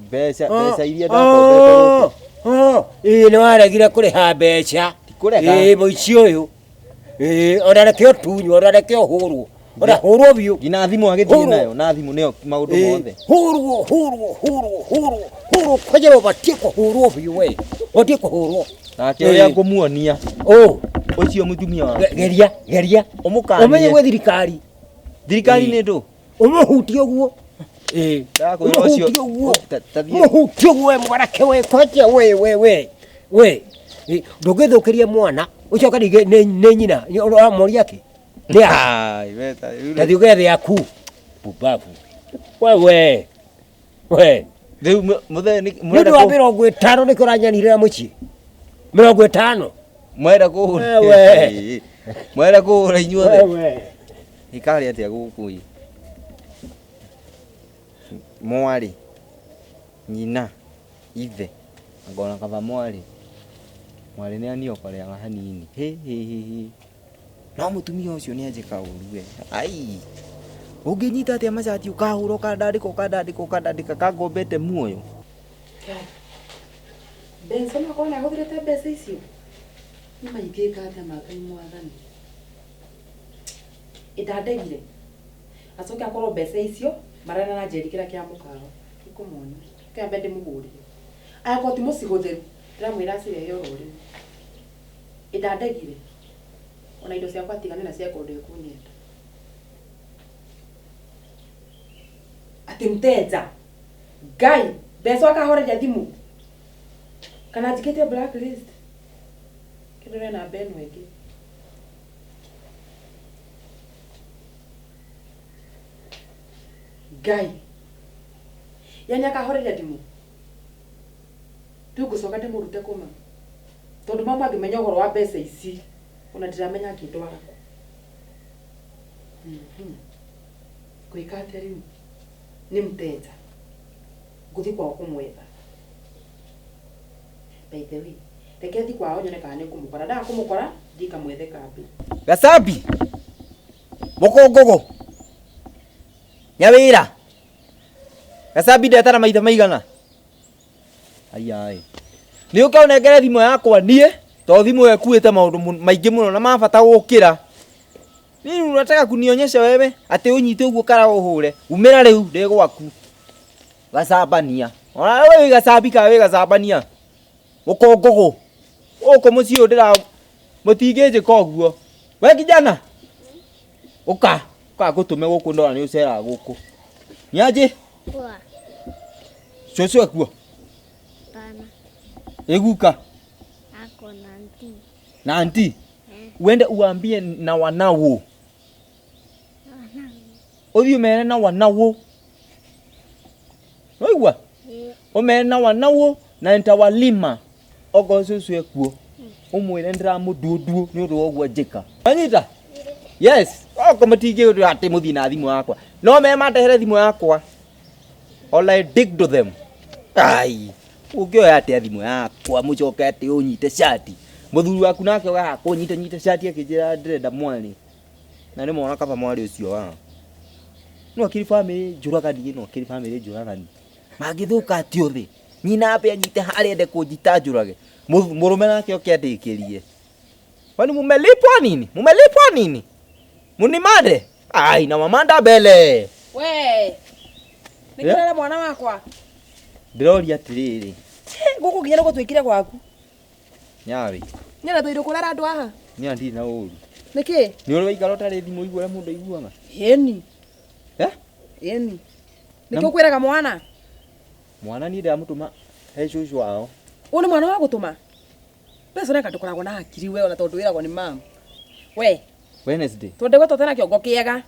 mbeca iria ndakombete ni waregire kuriha mbeca muici uyu ona reke utunywo ona reke uhurwo ona hurwo biu ngina thimu agithii nayo na thimu nio maundu mothe hurwo kwaje ubatie kuhurwo biu we ubatie kuhurwo nake uria ngumuonia ucio mutumia wa geria umukani umenye gwe thirikari ni ndu umuhutie uguo ndakwira ucio umuhutie uguo mwarake we kwaje we ndugithukirie mwana ucio kari ni nyina amori yake ni ai weta tathi ugethe yaku bubabu we riu muthe ni mwenda wa 50 ni kuranyanirira muci 50 mwenda kuhura we mwenda kuhura inyuothe we ikari atia guku mwari nyina ithe ngona kava mwari ni aniokoreaga hanini no mutumia ucio ni anjika uruwe ai unginyita atia macati ukahura ukandandika kangombete muoyo Benson akona ahũthĩrĩte mbeca icio nĩ maingĩka atĩa makai mwathani Idadegire. Acoke akorwo mbeca icio marana na njeri kira kia mukaro. Ikumoni. Kia bende muguri. Aya ti muciguthiru. Ndiramwira acire yo ruri. Idadegire. Ona indo ciakwa tigane na cia kundu kunyenda. Ati mteja. Gai, mbeca akahoreria thimu. Kana njikite blacklist. Kidore na Ben wegi. Gai. Yani akahoreria thimu. Tugucoka ndimurute kuma. Tondu mama angimenya uhoro wa mbeca ici. Ona ndiramenya ngindwara ku. Kuika ateri ni mteja. Nguthi kwao kumwetha. By the way, reke thi kwao nyone kana nikumukora. Nda kumukora ndika mwethe kambi. Gachambi. Mũkũngũgũ. Nyawĩra. Gachambi ndetara maitha maigana. Ai. Nĩ ũkaunengere thimũ yakwa niĩ, to thimũ ĩyo ĩkuĩte maũndũ maingĩ mũno na mabata gũkĩra. Nini unataka kunionyesha wewe ati unyite uguo kara uhure. Umira riu ndi gwaku. Gacambania. Ona wewe gacambika wewe gacambania. Mũkũngũgũ. Uko mucio ndira mutingĩnje koguo. We kijana. Uka gutume guku ndora ni ucera guku. Nyaje? Kwa. Coco akuo. Pana. Eguka. Ako na anti. Na anti. Uende uambie na wanao. Othi umere na wanao. Oigwa? Umere na wanao na ntawalima. Ogo cucu ekuo. Umwire ndiramududu ni undu ogwo njika. Anyita? Yes. Oko matingi undu ati muthi na thimu yakwa. No me matehere thimu yakwa. All I dig to them. Ai. Ukioya ati thimu yakwa mucokete unyite shati. Muthuru waku nake wa kunyita shati akijira ndenda mwali. Na ni mwana kaba mwali ucio wa. No akiri family njuragani no akiri family njuragani. Magithuka ati uthi. Nyina ape anyite hari ende kunjita njurage. Murume nake okiandikirie. Kwani mumelipwa nini? Mumelipwa nini? Munimande? Ai na mamanda bele. We. Nikirara mwana wakwa. Ndiroria atiriri. Guku ginya nuko twikire gwaku. Nyawe. Nyana twiru kurara andu aha. Ni andi na uru. Niki? Ni uri waikara utari thimu igure mundu iguaga. Yeni. Yeni. Nikio kwiraga mwana? Mwana ni ndamutuma he cucu wao. Uni mwana wa gutuma? Benson neka tukoragwo na hakiri we ona tondu wiragwo ni mama. We. Wednesday. Twende gweto tena kiongo kiega.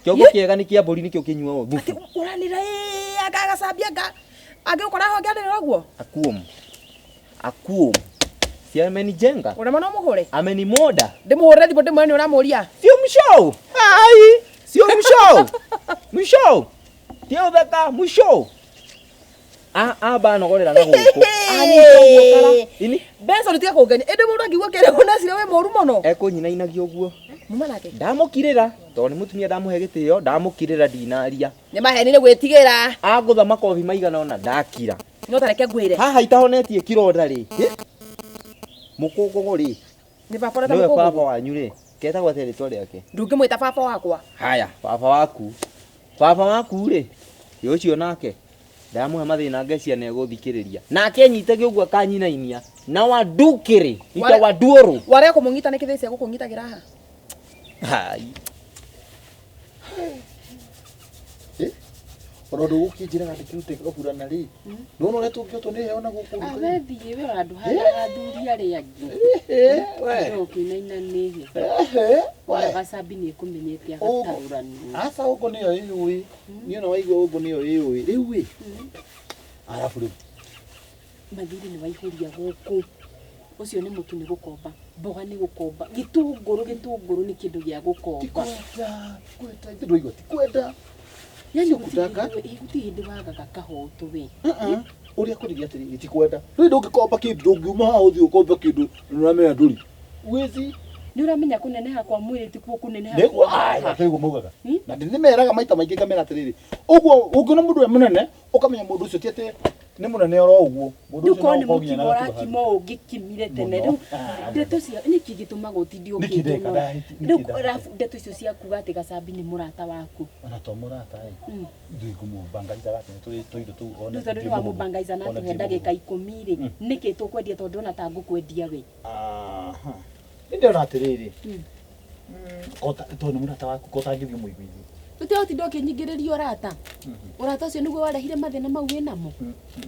Kiongo kiega ni kia mburi nikio kinyuo bufu. Ati uranira aga gacambia ga. Age ukora ho nganira guo. Akuom. Si amenijenga. Unamana muhore? Amenimoda. Ndimuhore thibo ndimwe ni uramuria. Sio mshow. Ai, sio mshow. Mshow. Tio thaka mshow. Bana gorera na guko. Ani guokara. Ini Benson tia kungenya. Ende mundu angigwa kere kuna cire we moru muno. Ekunyina inagio guo. Muma nake. Ndamukirira. To ni mutumia ndamuhe gitio, ndamukirira dinaria. Ni mahenire gwitigira. Agutha makobi maigana ona ndakira. No tareke ngwire. Haha itahonetie kironda ri. Mũkũngũgũ ri. Ni baba ta mũkũngũgũ. Nĩwe baba wanyu ri. Ketagwo atĩa rĩtwa rĩake? Ndungĩmwĩta baba wakwa. Haya, baba waku. Baba waku ri. Ũcio nake. Ndamuhe mathĩna ngeci ane gũthikĩrĩria. Nake anyite gĩũguo kanyinainia. Na wadukĩrĩ. Ita waduoro. Ware kũmũnyita nĩ kĩthĩcia gũkũnyitagĩra haha. Hai. Orodo ukinjira ngandikirute gabura ri. Nono le tungioto ni heona guku. Awe thiye we andu haya athuri ari angi. We. Okinaina ni he. Wa gacambi ni kumenyete agatarurani. Asa uko niyo iwi. Niyo na waigo uko niyo iwi. Iwi. Arafu ri. Mathiri ni waihuria guku. Ucio ni mutu ni gukomba. Mboga ni gukomba. Gitunguru ni kindu gia gukomba. Kweta kindu igo tikwenda. Yani kutaka iguti hindi waga gakahoto we. Uria kuriria atiri gitikwenda. Ri ndungikomba kindu ndungiuma uthi ukomba kindu nuramenya nduri. Wizi ni uramenya kuneneha kwa mwiri ti kuo kuneneha kwa. Ai, atego mugaga. Na ndimeraga maita maingi kamera atiriri. Uguo ungiona mundu we munene ukamenya mundu ucio tiete Nĩ mũnene oro ũguo. Mũndũ ũcio no ũkogĩa kimo ũngĩkimire tene rĩu. Ndeto cia nĩkĩ gĩtũmaga ũtindi ũngĩtũma. Rĩu ndeto icio cia kuga atĩ Gachambi nĩ mũrata waku. Ona to mũrata ĩ. Ndui kũmũbangaiza gake tũindo tũu ona. Tondũ nĩ wa mũbangaiza na tũhe ndagĩka 10 rĩ. Nĩkĩ tũkwendia tondũ ona ta ngũkwendia we. Aha. Ndio ratiriri. Kota to nĩ mũrata waku kota ngĩthiĩ mũiguithie. Ũtehotinde ũkĩnyingĩrĩria ũrata. Ũrata ũcio nĩguo warehire mathĩna mau wĩnamo.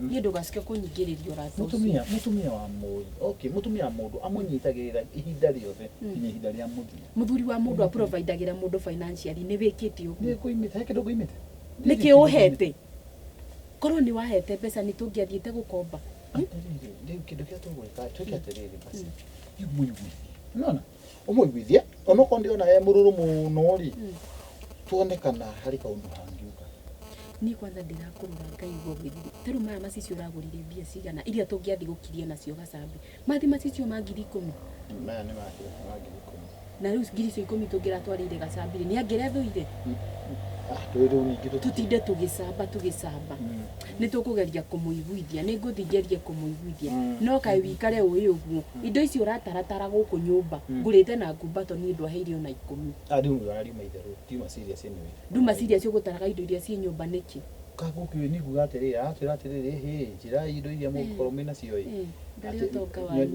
Niĩ ndũgacike kũnyingĩrĩria ũrata ũcio. Mũtumia wa mũndũ. Okay, mũtumia wa mũndũ amũnyitagĩrĩra ihinda rĩothe nginya ihinda rĩa mũthia. Mũthuri wa mũndũ aprovideagĩra mũndũ financially nĩ wĩkĩte ũguo. Nĩ kũimĩte, kĩndũ kũimĩte. Nĩkĩ ũhete? Korwo nĩ wahete mbeca nĩ tũngĩathiĩte gũkomba. Rĩu kĩndũ kĩrĩa tũgwĩka twĩkatĩrĩrĩ basi. Mũiguithie. Unaona? Ũmũiguithie, onokorwo ndĩona mũrũrũ mũno rĩ. Tuonekana harĩ kaundu hangiuka. Ni kwanza ndirakũrũra Ngai gũgĩthiri. Tarũ maya macicio ũragũrire mbia cigana iria tũngĩathi gũkiria nacio Gachambi. Mathi macicio ma 10,000. Maya nĩ ma 10,000. Na rĩu 10,000 tũngĩratwarire Gachambi nĩ angĩrethũire. Rĩu ningĩ tutinde tũgĩcamba. Nĩ tũkũgeria kũmũiguithia, nĩ ngũthingeria kũmũiguithia. No kaĩ wikare ũĩ ũguo. Indo icio ũrataratara gũkũ nyũmba. Ngũrĩte na ngumbato nĩ ndwaheire ona 10. Rĩu arariuma itherũ, tiuma serious anyway. Nduma serious ũgũtaraga indo iria ciĩ nyũmba nĩkĩ? Kaguo ni kuga atĩrĩrĩ, njĩra indo iria mũkorwo mena cio ĩ.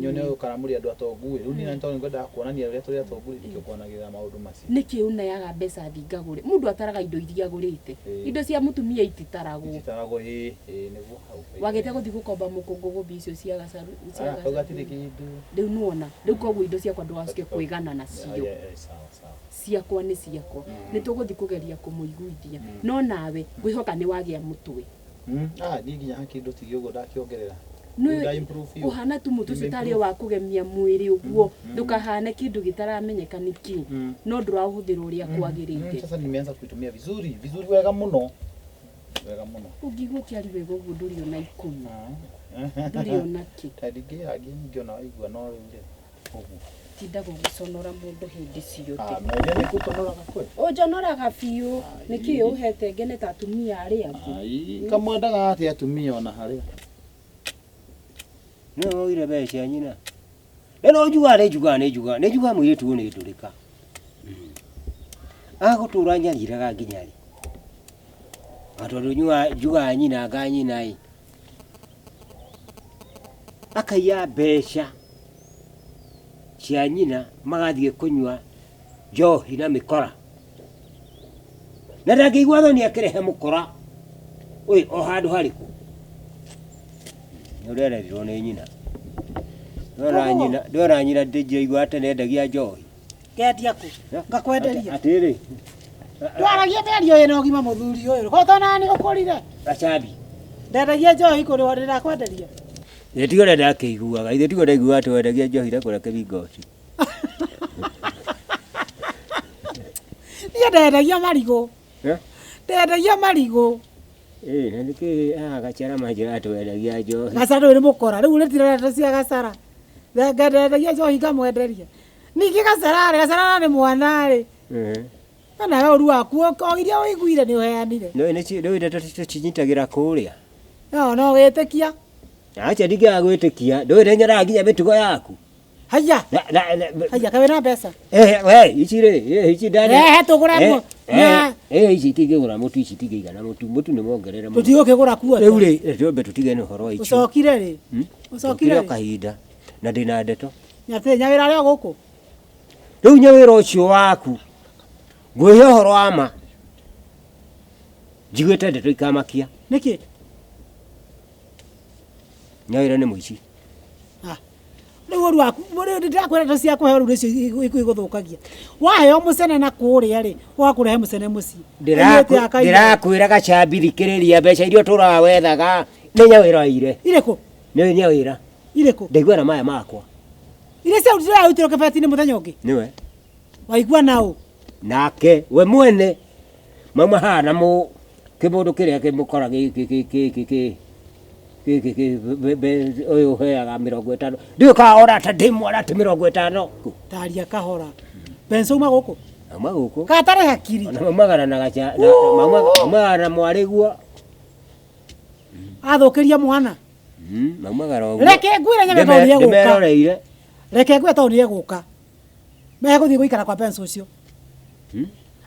Nyone ũkaramũria andũ atongu rĩu niĩ nĩtondũ ngwendaga kuonania ũrĩa tũrĩ atongu nĩkĩo kuonagĩrĩra maũndũ macio. Nĩkĩ unayaga mbeca thingagũre? Mũndũ ataraga indo iria agũrĩte. Indo cia mũtumia ititaragwo. Ititaragwo nĩguo hau. Wagĩte gũthiĩ gũkomba mũkũngũngũ icio cia Gachambi. Ugatirĩ kĩndũ. Rĩu nuona, rĩu koguo indo ciakwa ndũgacike kwĩgana nacio. Ciakwa nĩ ciakwa. Nĩ tũgũthiĩ kũgeria kũmũiguithia. No nawe ngwĩhoka nĩ wagĩa mũtwe. Niĩ nginya hakĩndũ tigĩ ũguo ndakĩongerera. Ũhana tu mũtu citarĩ wa kũgemia mwĩrĩ ũguo ndũkahane kĩndũ gĩtaramenyeka nĩkĩ no ndũrahũthĩra ũrĩa kwagĩrĩire. Sasa nimeanza kuitumia vizuri wega mũno. Ũngĩigua kĩari wega ũguo ndũrĩ ona 10. Ndũrĩ ona kĩ. Tandĩngĩ ngĩona waigua no rĩu ũguo. Tindaga gũconora mũndũ hĩndĩ ciothe. Menya nĩ gũconoraga kweli. Ũnjonoraga biũ nĩkĩ ũhete ngene ta atumia arĩa angĩ. Kamwendaga atĩ atumia ona harĩa. Nĩ oire mbeca nyina. Eno njuga mũirĩtu nĩ ndũrĩka. Agũtũra nyariraga nginya rĩ. Atondũ njuga nyina nga nyina ĩ. Akaiya mbeca cia nyina magathiĩ kũnyua njohi na mĩkora. Na ndangĩigua thoni akĩrehe mũkora. Ũĩ o handũ harĩkũ. Nĩũrererirwo nĩ nyina. Ndora nyina ndĩnjĩigua atĩ nendagia njohi. Ngendia kũ? Ngakwenderia. Atĩrĩ. Ndwaragia mĩario ĩno ũgima mũthuri ũyũ. Gotona nĩ ũkũrire. Gachambi. Ndendagia njohi kũrĩ wa ndĩrakwenderia. Nĩtigo ndakĩiguaga. Ithe tigo ndaigua atĩ wendagia njohi na kũrĩa kĩringoci. Niĩ ndendagia marigũ. Ndendagia marigũ. Na nĩkĩ gacara manjĩra atĩ wendagia njohi. Gacara ndũrĩ mũkora. Rĩu nĩtirareta cia gacara. Ndendagia njohi ngamwenderia. Ningĩ gacara nĩ mwana rĩ. Kana ũru waku o iria ũiguire nĩ ũheanire. Nĩũ ndeto tũcinyitagĩra kũrĩa. No wĩtĩkia. Acha ndingĩaga gwĩtĩkia. Ndũĩ nyoraga nginya mĩtugo yaku. Haya kawe na mbeca. Ici rĩ, ici ndani. Tũgũre Ici itingĩgũra mũtu, ici itingĩigana mũtu nĩ mongerera mũtu. Tũtigũkĩgũra kuo. Rĩu rĩ, twambe tũtige ũhoro wa ici. Ũcokire rĩ? Ũcokire kahinda na ndĩna ndeto. Nyawĩra rĩa gũkũ. Rĩu nyawĩra ũcio waku ngwĩhe ũhoro wa ma. Njiguĩte ndeto ikamakia. Nĩkĩ? Nyawĩra nĩ mũici. Rĩu ũru waku ndĩrakwĩra ndeto cia kũheo rĩu nĩcio igũthũkagia. Waheo mũcene na kũrĩa rĩ, wakũrehe mũcene mũciĩ. Ndĩrakwĩra Gachambi thikĩrĩria mbeca iria ũtũraga wethaga nĩ nyawĩra ire. Irĩkũ? Nĩ nyawĩra. Irĩkũ? Ndaigua na maya makwa. Iria cia ũtĩra kĩbeti-inĩ mũthenya ũngĩ. Nĩwe. Waigua naũ? Nake we mwene mama hana kĩmũndũ kĩrĩa kĩmũkora gĩkĩ ũyũ ũheaga 50. Ndiũkaga ora ta ndĩmwara atĩ 50. Taria kahora. Benson uma gũkũ. Ama gũkũ. Katarĩ hakiri. Ona maumagara na gacha maumagara mwarĩguo. athukiria mwana Maumagara ũguo. reke ngwire nyame tondũ nĩ egũka Ndĩmeroreire. reke ngwire tondũ nĩ egũka megũthiĩ gũikara kwa Benson ũcio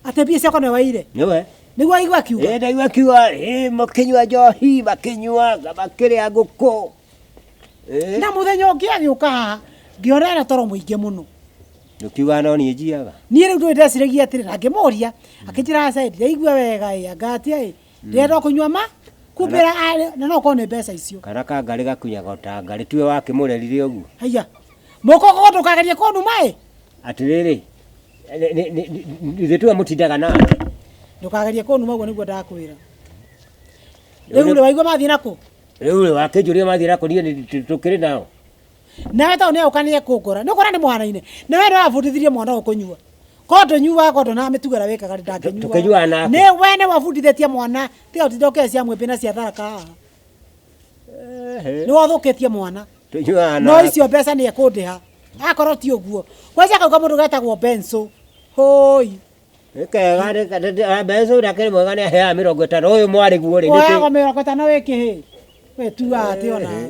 ate mbia ciakwa nĩ waire Nĩwe. nĩguo aigua akiuga Ndaigua kiuga makĩnyua njohi makĩnyuaga makĩrĩa ngũkũ. na mũthenya ũngĩ agĩũka haha ngĩona ena toro mũingĩ mũno Nĩkiuga no niĩ njiaga. niĩ rĩu ndũĩ ndeciragia atĩrĩ na ngĩmũria akĩnjĩra Said ndaigua wega ngatia ndĩrenda kũnyua ma kumbĩra na no korwo nĩ mbeca icio Kana kangarĩ gakunyaga ta ngarĩ tiwe wakĩmũrerire ũguo. haiya mũkoko ndũkagerie kũnuma Atĩrĩrĩ ithuĩ tiwe mũtindaga nake. ndũkagerie kũnuma ũguo nĩguo ndakwĩra rĩu rĩ waigua mathiĩ nakũ Rĩu rĩ wakĩnjũria mathiĩ nakũ niĩ tũkĩrĩ nao. nawe tondũ nĩ egũka nĩ ekũngora nĩ ũkora nĩ mũhanaine nawe nĩ wabundithirie mwana ũkũnyua korwo ndũnyuaga korwo ndũnamĩtugara wĩkaga Tũkĩnyuaga nake. nĩ we nĩ wabundithĩtie mwana tiga ũtinda ũkĩcia mwĩmbĩ na cia tharaka haha nĩ wathũkĩtie mwana Tũnyuaga no nake. icio mbeca nĩ ekũndĩha akorwo ti ũguo kwanza akauga mũndũ getagwo Benson hoi Kega Benson ndakĩrĩ mwega nĩ aheaga 50 ũyũ mwarĩ guo rĩ. oyago 50 wĩkĩhĩ we tuaga atĩ onawe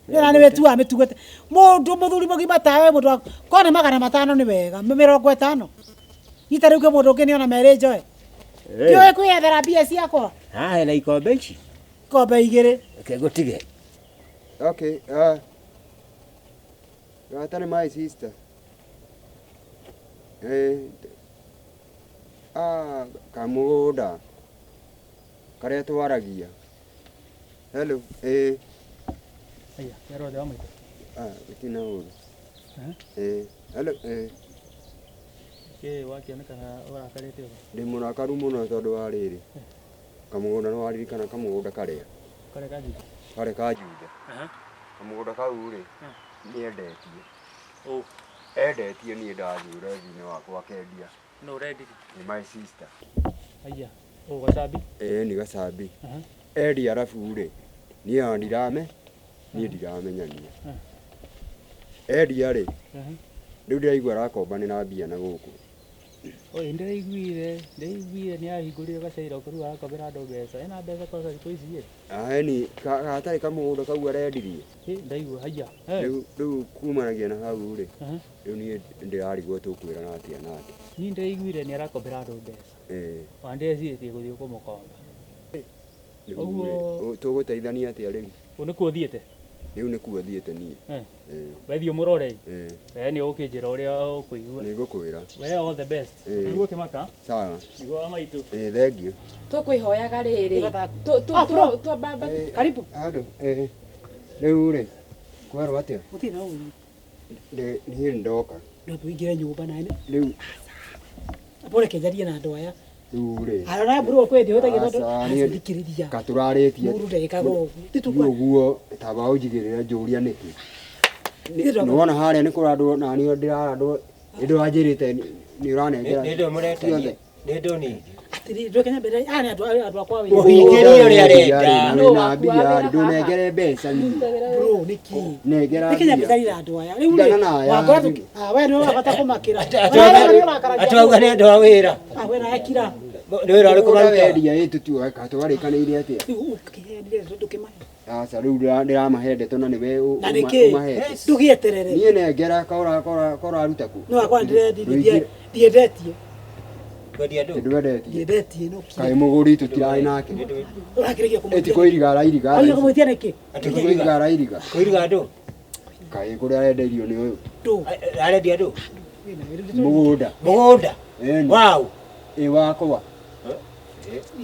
wĩra nĩ wĩtuaga mĩtugĩte mũndũ mũthuri mũgima tawe mũndũ korwo nĩ 500 nĩ wega 50 ita rĩu kĩ mũndũ ũngĩ nĩ ona merĩ njoe ndiũĩ kwĩyethera mbia ciakwa Haha hena ikombe ici. kombe 2 Reke ngũtige. Okay, tell my sister. Kamũgũnda karĩa twaragia. Hello, Aya, yaro de amito. Itina ũru. Hello, Ke wakionekana ũrakarĩte ũguo. ndĩ mũrakaru mũno tondũ wa rĩrĩ. Kamũgũnda nĩ waririkana kamũgũnda karĩa. Kare kaji. Karĩ ka Juda. Kamũgũnda kau rĩ, nĩ endetie. Endetie niĩ ndathiĩ ũrethi-inĩ wakwa akendia. No ready. Nĩ my sister. Aya. Gachambi. Nĩ gacambi. Endia arabu rĩ, niĩ ndirame, niĩ ndiramenyania. Endia rĩ, rĩu ndĩraigua arakombanĩra mbia na gũkũ. Oi ndĩraiguire nĩ ahingũrire gacaira ũkĩruga agakomera andũ mbeca. Ena mbeca kwa thikũ ici ĩ. Ni gatarĩ kamũgũnda kau arendirie. Ndaigua haya. Rĩu kumanagia na hau rĩ, rĩu niĩ ndĩrarigwo tũkwĩrana atĩa nake. Niĩ ndĩraiguire nĩ arakomera andũ mbeca. Wandĩcirĩtie gũthiĩ kũmũkomba. Ũguo tũgũteithania atĩa rĩu? Nĩkuo ũthiĩte? Rĩu nĩkuo thiĩte niĩ. Wethiĩ mũrore. Nĩ ũkĩnjĩra ũrĩa ũkũigua. Nĩngũkwĩra. We all the best. Nĩguo kĩmaka. Sawa. Nĩguo maitũ. Thengiũ. Tũkwĩhoyaga rĩrĩ. Twambamba. Karibu. Andũ, rĩu rĩ, kwerwo atĩa? Gũtirĩ na ũru. Niĩ nĩndoka. No tũingĩre nyũmba nawe. Rĩu bore kenjarie na andũ aya. rĩu rĩ. Arora bro kwendĩ ũtagia Aca, thikĩrĩria. Katũrarĩtie. Mũndũ ndekaga ũguo. Ũguo taba ũnjigĩrĩre njũria nĩkĩ. Nĩwona harĩa nĩ kũrandwo na niĩ ndĩrarandwo ĩndũ wanjĩrĩte nĩ ũranengera. Nĩ ndĩ mũretagia. Nĩ ndĩ ningĩ. Atĩrĩ ndũkenya mbere nĩ andũ akwa wĩ. Ũhingĩrie ũrĩa arenda. Na mbia ndũnengere mbeca nĩ. Bro nĩkĩ? Nengera. Nĩkenya mbere andũ aya. Rĩu rĩ. We nĩ wabata kũmakĩra. Atwauga nĩ andũ a wĩra. We na ekira. Nĩ wĩra ũrĩkũ marendia tũtiũĩ katũgarĩkanĩire atĩa. Aca rĩu ndĩramahe ndeto na nĩwe ũmahete. Ndũgĩeterere. Niĩ nengera kora ruta ku. No akwa ndiendetie. Kwendia ndũ. Ndwendetie. Ndiendetie no. Kaĩ mũgũri tũtirarĩ nake. Ũrakĩrĩkia kũmũtia. Eti kũiriga arairiga. Aria kũmũtia nĩkĩ? Kũiriga arairiga. Kũiriga ndũ. Kaĩ kũrĩa arenderio nĩ ũyũ. Ndũ. Arendia ndũ. Mũgũnda. Mũgũnda. Wow. Wakwa.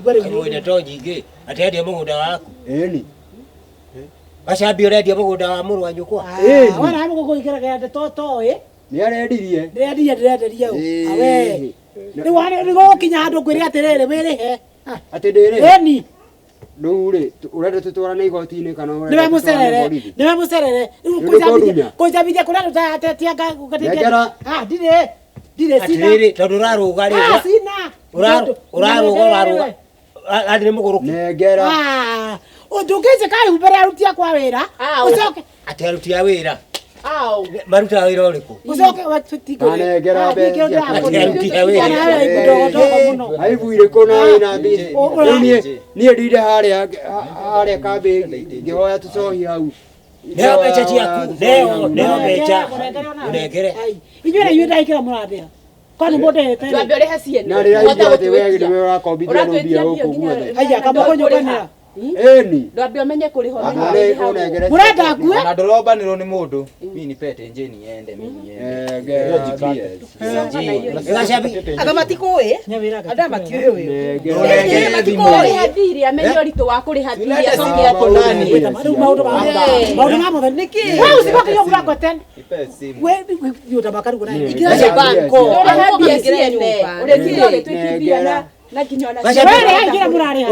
Mũgũnda to nyingĩ. Atendia mũgũnda waku. Ĩni. Gachambi ũrendia mũgũnda wa mũrũ wa nyũkwa. Wana mũgũkũ ikaraga ndeto toĩ. Nĩ arendirie. Ndĩrenderia ũ. Awe. Nĩ gũkinya handũ kwĩrĩ atĩrĩrĩ wĩrĩhe. Atĩ ndĩrĩ. Ĩni. Rĩu rĩ ũrenda tũtwarane igoti-inĩ kana ũrenda nĩwe mũcerere kũnjabithia kũrĩa tũtatetia ngagera ndirĩ atĩrĩrĩ tondũ ũrarũga rĩ sina ũrarũga athi nĩ mũgũrũki nengera ndũngĩnjĩka ihumbĩre aruti akwa wĩra ũcoke atĩ aruti a wĩra Au. Maruta wĩra ũrĩkũ? Ucoke watigore. Kanengera mbeca. Muno. Aibu irĩkũ na wĩna mbeca? Niĩ ndire harĩa kambĩ ngĩhoya tũcohi hau. Neo mbeca ciaku, neo mbeca. Ũnengere. Inyuĩ na inyuĩ ndaikĩra mũrathĩa. Kwani mũndete? Twambe ũrĩha ciene. Na rĩrĩa ithuĩ atĩ we nĩwe ũrakombithia no mbia gũkũ guothe. Aya kamakonyokanĩra. Ĩni. Ndwambe ũmenye kũrĩha Ũnengere. Mũrenda ngue? Na ndũrombanĩrwo nĩ mũndũ. Mimi nipete njeni yende mimi yende. Gachambi. Aga matikũĩ. Andũ matiũĩ ũyũ. Nengere thimũ. Kũrĩha thirĩ amenye ũritũ wa kũrĩha thirĩ acoke ndani. Maũndũ ma mũthenya nĩkĩ? Wewe usipoke hiyo burako tena. Wewe yuta makarugo na ingĩra banko. Ũrĩha mbia ciene. Ũrĩkire ũgĩtwĩkithia na nginya ona. Wewe ingira mũrarĩha.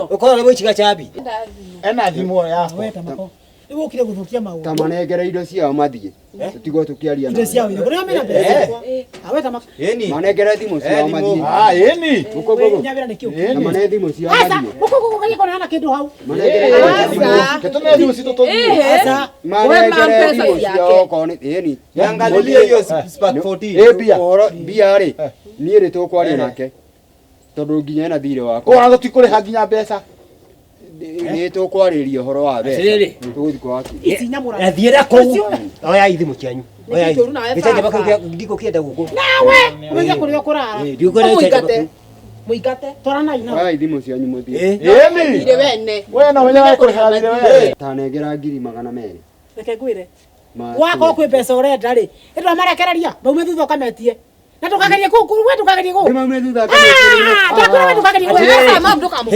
Ũkorwo ũrĩ mũici Gachambi. Ena thimũ yako. Weta mako. Iwe ukire guthukia maũndũ. Ta manengere indo ciao mathiĩ. Tutigo tukiaria. Indo ciao ile. Kuna mena mbeca. Aweta mako. Eni. Manengere thimũ ciao mathiĩ. Ah, eni. Mũkũgũngũ. Nyabira nikio. Na mane thimũ ciao Asa, mathiĩ. mũkũgũngũ kanye kona hana kĩndũ hau. Manengere thimũ. Ketone thimũ citũ tũthiĩ. Asa, Manengere thimũ ciao koni. Eni. Angalilia hiyo spark 14. Mbia. Mbia rĩ. Niĩ rĩ tũkwaria nake. Tondũ nginya ena thirĩ wako. Kũra tũtikũrĩha nginya mbeca. Nĩ tũkwarĩria ũhoro wa mbeca. Tũgũthiĩ kwa wakiri. ici nyamũra. Thiĩra kũu. Oya thimũ cianyu. Oya. Gĩcanja bakũgĩa ndikũkĩenda gũkũ. Nawe, ũmenye kũrĩa ũkũrara. Mũingate. Mũingate. Twarana ina. Oya thimũ cianyu mũthiĩ. Eni. Thirĩ wene. We na wenye kũrĩha thirĩ we. Tanengera 200,000. Reke ngwĩre. Wakorwo kwĩ mbeca ũrenda rĩ, ĩndũ marekereria, maume thutha ũkametie. Na tukagerie kũu, we tukagerie kũu. Nĩ maume thutha kametie. Tukagerie kũu. Maũndũ kamũ.